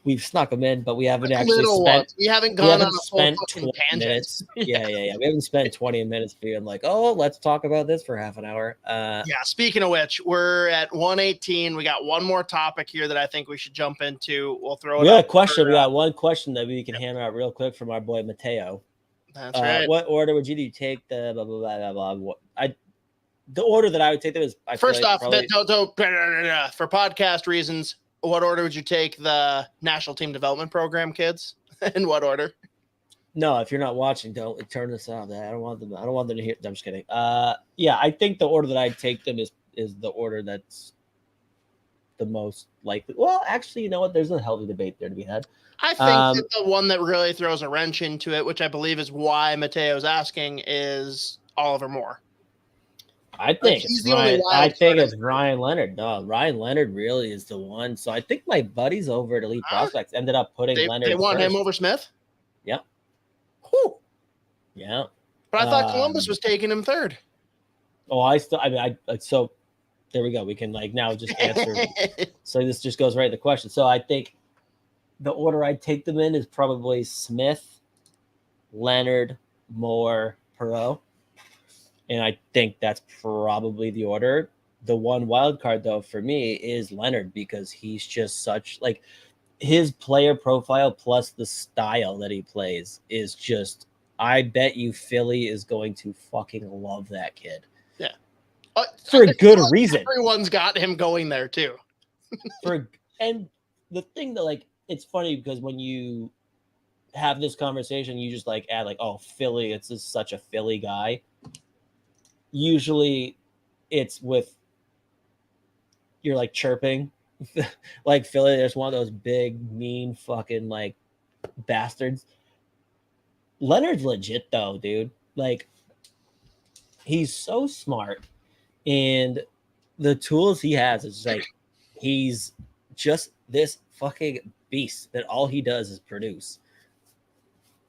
[SPEAKER 1] we've snuck them in, but we haven't actually spent.
[SPEAKER 2] We haven't gone on a full fucking tangent.
[SPEAKER 1] Yeah. We haven't spent 20 minutes being like, oh, let's talk about this for half an hour.
[SPEAKER 2] Yeah. Speaking of which, we're at 1:18. We got one more topic here that I think we should jump into. We'll throw it.
[SPEAKER 1] We got a question. We got one question that we can hammer out real quick from our boy Mateo.
[SPEAKER 2] That's right.
[SPEAKER 1] What order would you take the blah blah blah blah blah? The order that I would take them is
[SPEAKER 2] first off, for podcast reasons. What order would you take the national team development program kids? In what order?
[SPEAKER 1] No, if you're not watching, don't turn this off. I don't want them to hear. I'm just kidding. Yeah, I think the order that I'd take them is the order that's the most likely. Well, actually, you know what? There's a healthy debate there to be had.
[SPEAKER 2] I think that the one that really throws a wrench into it, which I believe is why Mateo's asking, is Oliver Moore.
[SPEAKER 1] I think it's Ryan Leonard. No, Ryan Leonard really is the one. So I think my buddies over at Elite Prospects ended up putting Leonard. They
[SPEAKER 2] want him over Smith?
[SPEAKER 1] Yeah.
[SPEAKER 2] Whew.
[SPEAKER 1] Yeah.
[SPEAKER 2] But I thought Columbus was taking him 3rd.
[SPEAKER 1] Oh, so there we go. We can now just answer. So this just goes right to the question. So I think the order I'd take them in is probably Smith, Leonard, Moore, Perreault. And I think that's probably the order. The one wild card, though, for me is Leonard because he's just such his player profile plus the style that he plays is just. I bet you Philly is going to fucking love that kid.
[SPEAKER 2] Yeah,
[SPEAKER 1] for a good reason.
[SPEAKER 2] Everyone's got him going there too.
[SPEAKER 1] And the thing that it's funny because when you have this conversation, you just add oh Philly, it's just such a Philly guy. Usually it's with you're chirping Philly. There's one of those big mean fucking bastards. Leonard's legit though, dude. He's so smart and the tools he has is he's just this fucking beast that all he does is produce.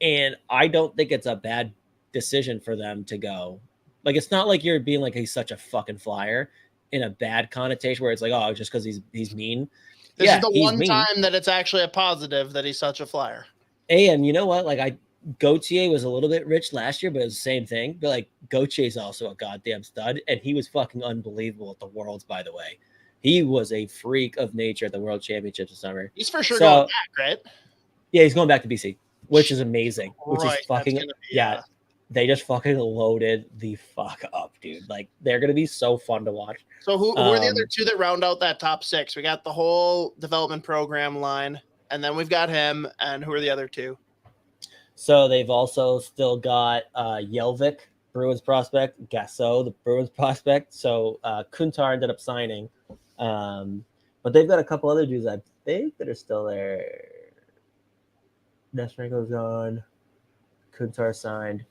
[SPEAKER 1] And I don't think it's a bad decision for them to go. It's not like you're being he's such a fucking flyer in a bad connotation where it's oh, just because he's mean.
[SPEAKER 2] This is the one time that it's actually a positive that he's such a flyer.
[SPEAKER 1] And you know what? Gauthier was a little bit rich last year, but it was the same thing. But Gautier's also a goddamn stud, and he was fucking unbelievable at the Worlds, by the way. He was a freak of nature at the World Championships this summer.
[SPEAKER 2] He's for sure going back, right?
[SPEAKER 1] Yeah, he's going back to BC, which is amazing. Which is fucking They just fucking loaded the fuck up, dude. They're gonna be so fun to watch.
[SPEAKER 2] So who are the other two that round out that top 6? We got the whole development program line, and then we've got him. And who are the other two?
[SPEAKER 1] So they've also still got Yelvik, Bruins prospect, Gasso, the Bruins prospect. So Kuntar ended up signing. But they've got a couple other dudes I think that are still there. Nesterenko's gone. Kuntar signed.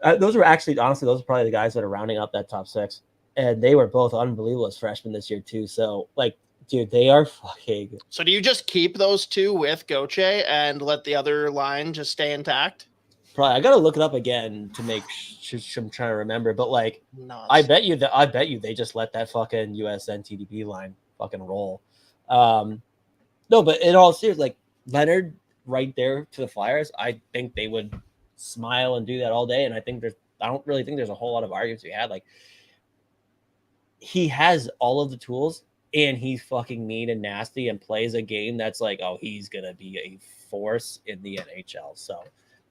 [SPEAKER 1] Those are probably the guys that are rounding up that top 6. And they were both unbelievable as freshmen this year too. So dude, they are fucking.
[SPEAKER 2] So do you just keep those two with Gauthier and let the other line just stay intact?
[SPEAKER 1] probably, I gotta look it up again to make I'm trying to remember, but like
[SPEAKER 2] Nuts.
[SPEAKER 1] I bet you they just let that fucking USNTDP line fucking roll. No, but in all seriousness, like Leonard right there to the Flyers, I think they would smile and do that all day. And I don't really think there's a whole lot of arguments we had. Like he has all of the tools and he's fucking mean and nasty and plays a game that's like, oh, he's gonna be a force in the NHL. So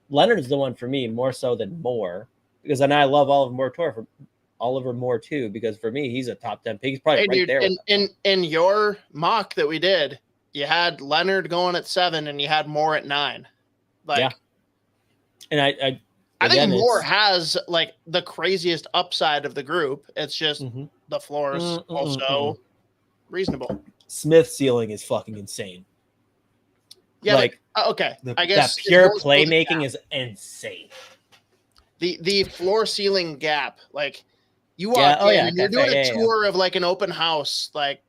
[SPEAKER 1] Leonard is the one for me more so than Moore, because then I love Oliver Moore too, because for me he's a top 10 pick. He's probably right there.
[SPEAKER 2] In your mock that we did, you had Leonard going at 7 and you had Moore at 9. Like,
[SPEAKER 1] yeah. And I
[SPEAKER 2] think Moore has like the craziest upside of the group. It's just the floor is also reasonable.
[SPEAKER 1] Smith's ceiling is fucking insane.
[SPEAKER 2] Yeah,
[SPEAKER 1] like
[SPEAKER 2] okay. I guess
[SPEAKER 1] that pure playmaking is insane.
[SPEAKER 2] The floor ceiling gap, like you walk in and you're doing a tour of like an open house, like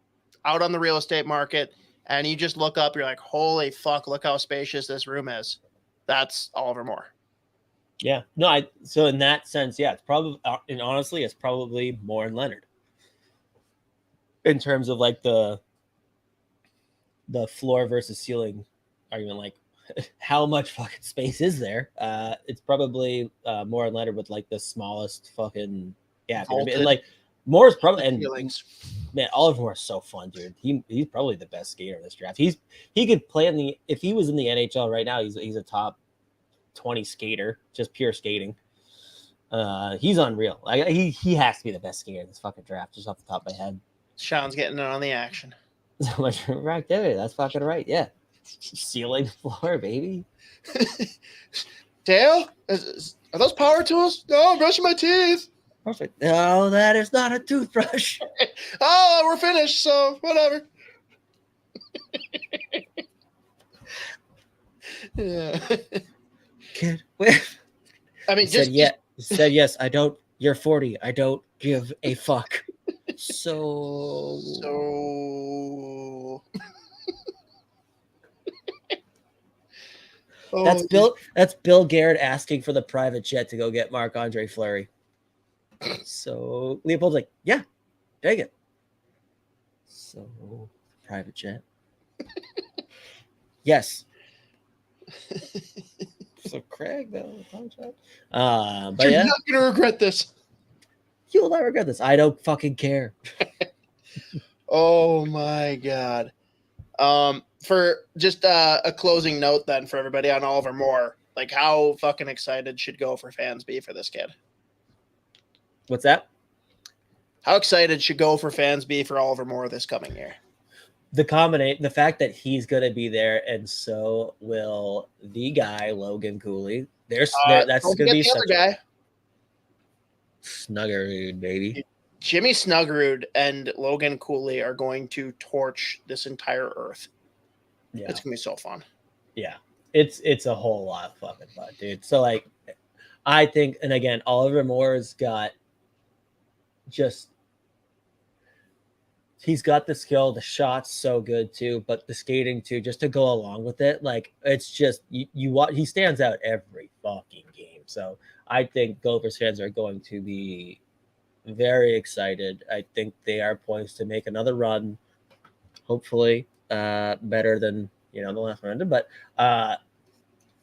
[SPEAKER 2] out on the real estate market, and you just look up, you're like, holy fuck, look how spacious this room is. That's Oliver Moore.
[SPEAKER 1] Yeah. No, so in that sense, yeah, it's probably, and honestly, it's probably Moore and Leonard in terms of like the floor versus ceiling argument, like how much fucking space is there? It's probably Moore and Leonard with like the smallest fucking gap. And like Moore's probably, and man, Oliver Moore is so fun, dude. He's probably the best skater in this draft. He could play if he was in the NHL right now, he's a top 20 skater, just pure skating. He's unreal. Like he has to be the best skater in this fucking draft, just off the top of my head.
[SPEAKER 2] Sean's getting in on the action.
[SPEAKER 1] So much activity. That's fucking right. Yeah. Ceiling floor, baby.
[SPEAKER 2] Dale, are those power tools? No, I'm brushing my teeth.
[SPEAKER 1] Perfect. No, that is not a toothbrush.
[SPEAKER 2] Oh, we're finished, so whatever. Yeah.
[SPEAKER 1] Kid,
[SPEAKER 2] I mean,
[SPEAKER 1] said yes. I don't. You're 40. I don't give a fuck. So. That's Bill Garrett asking for the private jet to go get Marc-Andre Fleury. So Leopold's like, yeah, take it. So private jet. Yes. So Craig, though, but
[SPEAKER 2] you're not gonna regret this.
[SPEAKER 1] You will not regret this. I don't fucking care.
[SPEAKER 2] Oh my god. For just a closing note then for everybody on Oliver Moore, like how fucking excited should Gopher fans be for this kid?
[SPEAKER 1] What's that?
[SPEAKER 2] How excited should Gopher fans be for Oliver Moore this coming year?
[SPEAKER 1] The fact that he's going to be there, and so will the guy Logan Cooley. That's going to be
[SPEAKER 2] such a guy.
[SPEAKER 1] Snuggerud, baby.
[SPEAKER 2] Jimmy Snuggerud and Logan Cooley are going to torch this entire earth. Yeah. It's going to be so fun.
[SPEAKER 1] Yeah. It's a whole lot of fucking fun, dude. So like, I think, and again, Oliver Moore's got he's got the skill, the shot's so good too, but the skating too, just to go along with it. Like it's just, you watch, he stands out every fucking game. So I think Gophers fans are going to be very excited. I think they are poised to make another run, hopefully better than the last one. But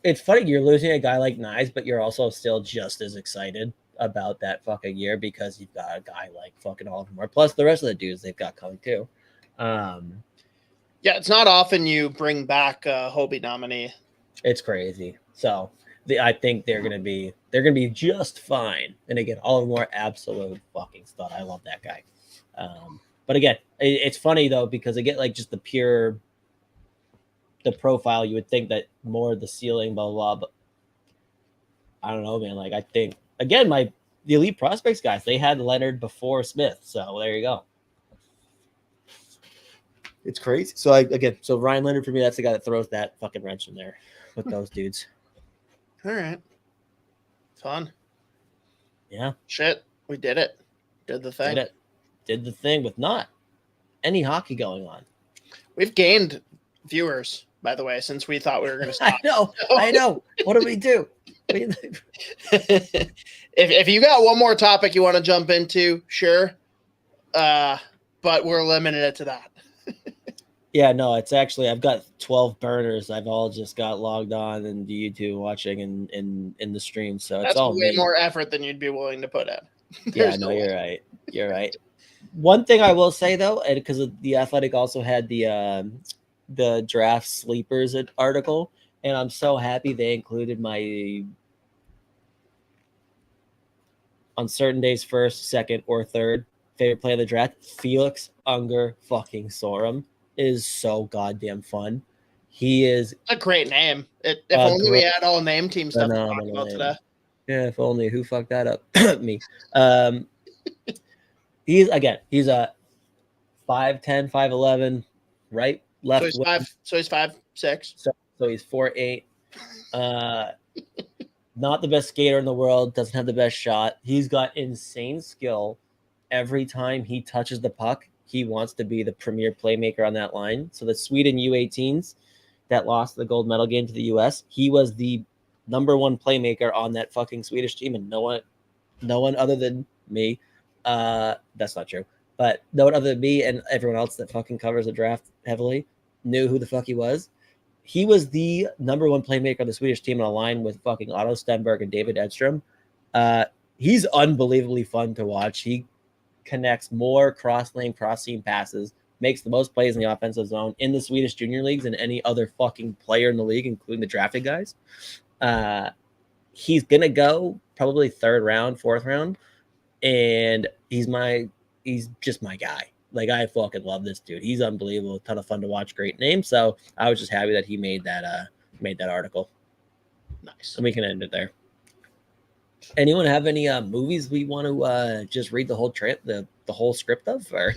[SPEAKER 1] it's funny, you're losing a guy like Nyes, but you're also still just as excited about that fucking year because you've got a guy like fucking Oliver Moore, plus the rest of the dudes they've got coming too.
[SPEAKER 2] Yeah, it's not often you bring back a Hobie nominee.
[SPEAKER 1] It's crazy. So I think they're gonna be just fine. And again, Oliver Moore, absolute fucking stud. I love that guy. But again, it's funny though because again, like just the profile, you would think that more the ceiling, blah blah, but I don't know, man. Like I think again, the elite prospects guys, they had Leonard before Smith, so there you go. It's crazy. So so Ryan Leonard for me, that's the guy that throws that fucking wrench in there with those dudes.
[SPEAKER 2] All right. Fun.
[SPEAKER 1] Yeah.
[SPEAKER 2] Shit. We did it. Did the thing.
[SPEAKER 1] Did the thing with not any hockey going on.
[SPEAKER 2] We've gained viewers, by the way, since we thought we were going to stop.
[SPEAKER 1] I know. What do we do?
[SPEAKER 2] If you got one more topic you want to jump into, sure. But we're limited it to that.
[SPEAKER 1] Yeah, no, it's actually I've got 12 burners. I've all just got logged on and YouTube watching in the stream. So it's
[SPEAKER 2] That's
[SPEAKER 1] all
[SPEAKER 2] way
[SPEAKER 1] me.
[SPEAKER 2] more effort than you'd be willing to put in.
[SPEAKER 1] Yeah, no, you're right. You're right. One thing I will say though, and because the Athletic also had the draft sleepers article, and I'm so happy they included my on certain days first, second, or third favorite play of the draft. Felix Unger fucking Sorum is so goddamn fun. He is
[SPEAKER 2] a great name. If only we had all name team stuff to talk about today.
[SPEAKER 1] Yeah, if only. Who fucked that up? Me. He's a 5'10", 5'11", right, left.
[SPEAKER 2] So he's 5'6".
[SPEAKER 1] So he's 4'8". Not the best skater in the world. Doesn't have the best shot. He's got insane skill. Every time he touches the puck, he wants to be the premier playmaker on that line. So the Sweden U18s that lost the gold medal game to the US, he was the number one playmaker on that fucking Swedish team, and no one other than me. That's not true, but no one other than me and everyone else that fucking covers the draft heavily knew who the fuck he was. He was the number one playmaker on the Swedish team on a line with fucking Otto Stenberg and David Edstrom. He's unbelievably fun to watch. He connects more cross-lane, cross-seam passes, makes the most plays in the offensive zone in the Swedish junior leagues than any other fucking player in the league, including the drafted guys. He's going to go probably third round, fourth round, and he's just my guy. Like, I fucking love this dude. He's unbelievable. A ton of fun to watch. Great name. So I was just happy that he made that article.
[SPEAKER 2] Nice.
[SPEAKER 1] And we can end it there. Anyone have any movies we want to just read the whole the whole script of, or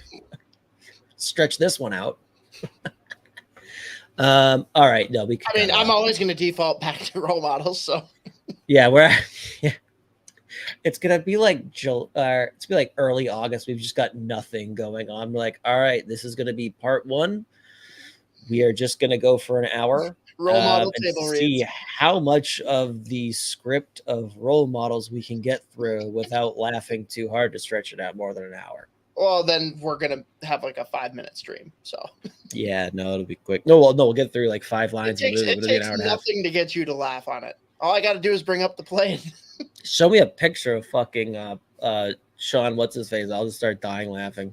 [SPEAKER 1] stretch this one out? All right. No, we.
[SPEAKER 2] I'm always going to default back to role models. So
[SPEAKER 1] yeah, it's gonna be like early August. We've just got nothing going on. We're like, all right, this is gonna be part one. We are just gonna go for an hour.
[SPEAKER 2] Role model
[SPEAKER 1] and
[SPEAKER 2] table
[SPEAKER 1] see
[SPEAKER 2] reads.
[SPEAKER 1] How much of the script of role models we can get through without laughing too hard to stretch it out more than an hour.
[SPEAKER 2] Well, then we're gonna have like a 5-minute stream. So
[SPEAKER 1] yeah, no, it'll be quick. We'll get through like 5 lines.
[SPEAKER 2] It takes nothing to get you to laugh on it. All I got to do is bring up the plane.
[SPEAKER 1] Show me a picture of fucking Sean. What's his face? I'll just start dying laughing.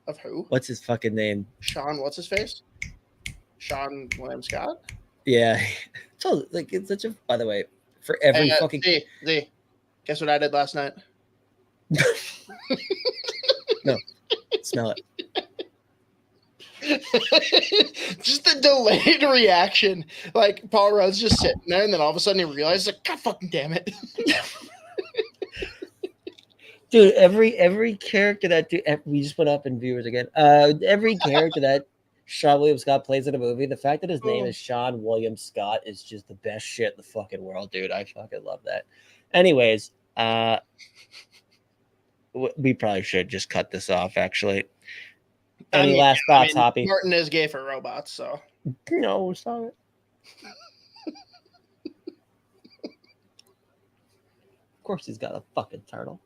[SPEAKER 2] Of who?
[SPEAKER 1] What's his fucking name?
[SPEAKER 2] Sean. What's his face? Sean William Scott.
[SPEAKER 1] Yeah. So like it's such a. By the way, for every fucking.
[SPEAKER 2] Z. Guess what I did last night?
[SPEAKER 1] No. Smell it.
[SPEAKER 2] Just the delayed reaction. Like Paul Rudd's just sitting there, and then all of a sudden he realizes, like, God fucking damn it.
[SPEAKER 1] Dude, every character that we just put up in viewers again. Every character that Sean William Scott plays in a movie, the fact that his name is Sean William Scott is just the best shit in the fucking world, dude. I fucking love that. Anyways, we probably should just cut this off, actually. Any last thoughts, Hoppy?
[SPEAKER 2] Martin is gay for robots, so.
[SPEAKER 1] No, stop it. Of course he's got a fucking turtle.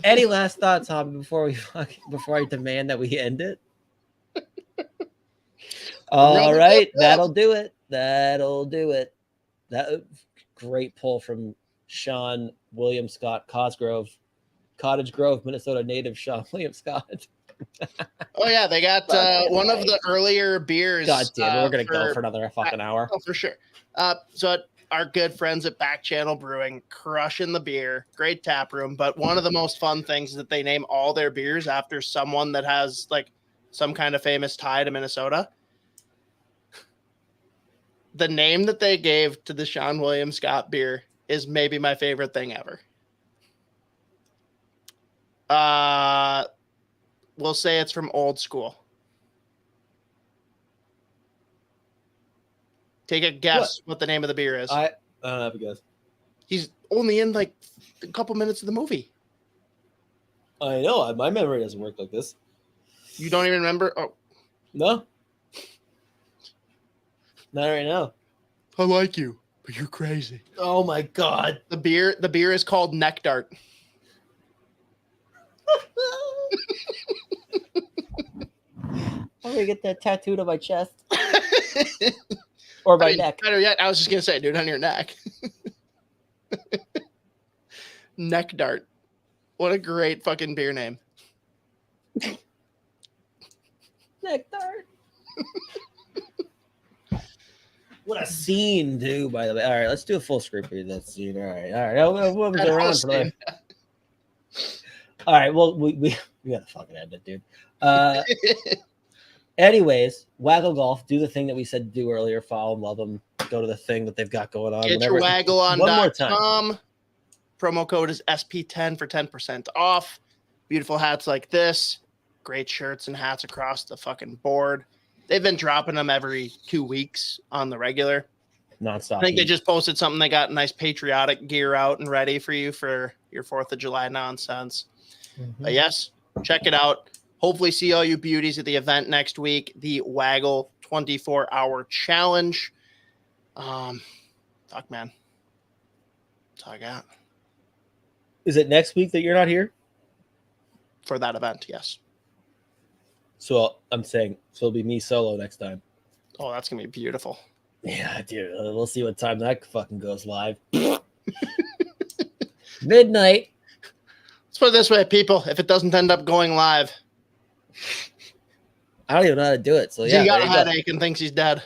[SPEAKER 1] Any last thoughts, Hoppy, before I demand that we end it? All right, that'll do it. That great pull from Sean William Scott Cottage Grove, Minnesota native Sean William Scott.
[SPEAKER 2] Oh yeah, they got one of the earlier beers.
[SPEAKER 1] God damn it, we're gonna go for another fucking hour.
[SPEAKER 2] Oh, for sure. So our good friends at Back Channel Brewing, crushing the beer, great tap room. But one of the most fun things is that they name all their beers after someone that has like some kind of famous tie to Minnesota. The name that they gave to the Sean William Scott beer is maybe my favorite thing ever. We'll say it's from Old School. Take a guess what the name of the beer is.
[SPEAKER 1] I don't have a guess.
[SPEAKER 2] He's only in like a couple minutes of the movie.
[SPEAKER 1] I know. My memory doesn't work like this.
[SPEAKER 2] You don't even remember? Oh.
[SPEAKER 1] No. Not right now.
[SPEAKER 2] I like you. Are you crazy?
[SPEAKER 1] Oh my god.
[SPEAKER 2] The beer is called Neck Dart.
[SPEAKER 1] I'm gonna get that tattooed on my chest. Or my neck.
[SPEAKER 2] Better yet, I was just gonna say, dude, on your neck. Neck Dart. What a great fucking beer name.
[SPEAKER 1] Neck Dart. What a scene, dude, by the way. All right, let's do a full script here. That scene. All right. We'll go around for that. All right, well, we gotta fucking end it, dude. Anyways, Waggle Golf, do the thing that we said to do earlier. Follow them, love them, go to the thing that they've got going on.
[SPEAKER 2] Get your waggleon.com. Promo code is SP10 for 10% off. Beautiful hats like this. Great shirts and hats across the fucking board. They've been dropping them every 2 weeks on the regular.
[SPEAKER 1] Nonstop.
[SPEAKER 2] I think they just posted something. They got nice patriotic gear out and ready for you for your 4th of July nonsense.
[SPEAKER 1] Mm-hmm.
[SPEAKER 2] But yes, check it out. Hopefully see all you beauties at the event next week, the Waggle 24-hour challenge. Fuck, man. That's all I got.
[SPEAKER 1] Is it next week that you're not here?
[SPEAKER 2] For that event, yes.
[SPEAKER 1] So I'm saying, so it'll be me solo next time.
[SPEAKER 2] Oh, that's going to be beautiful.
[SPEAKER 1] Yeah, dude. We'll see what time that fucking goes live. Midnight.
[SPEAKER 2] Let's put it this way, people. If it doesn't end up going live,
[SPEAKER 1] I don't even know how to do it. So yeah,
[SPEAKER 2] he got a headache and thinks he's dead.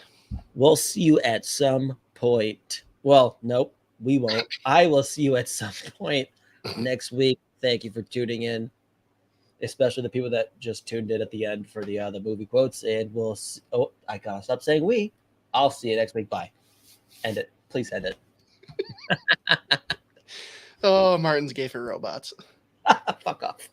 [SPEAKER 1] We'll see you at some point. Well, nope, we won't. I will see you at some point next week. Thank you for tuning in, especially the people that just tuned in at the end for the movie quotes. And we'll. I gotta stop saying we. I'll see you next week. Bye. End it. Please end it.
[SPEAKER 2] Oh, Martin's gay for robots.
[SPEAKER 1] Fuck off.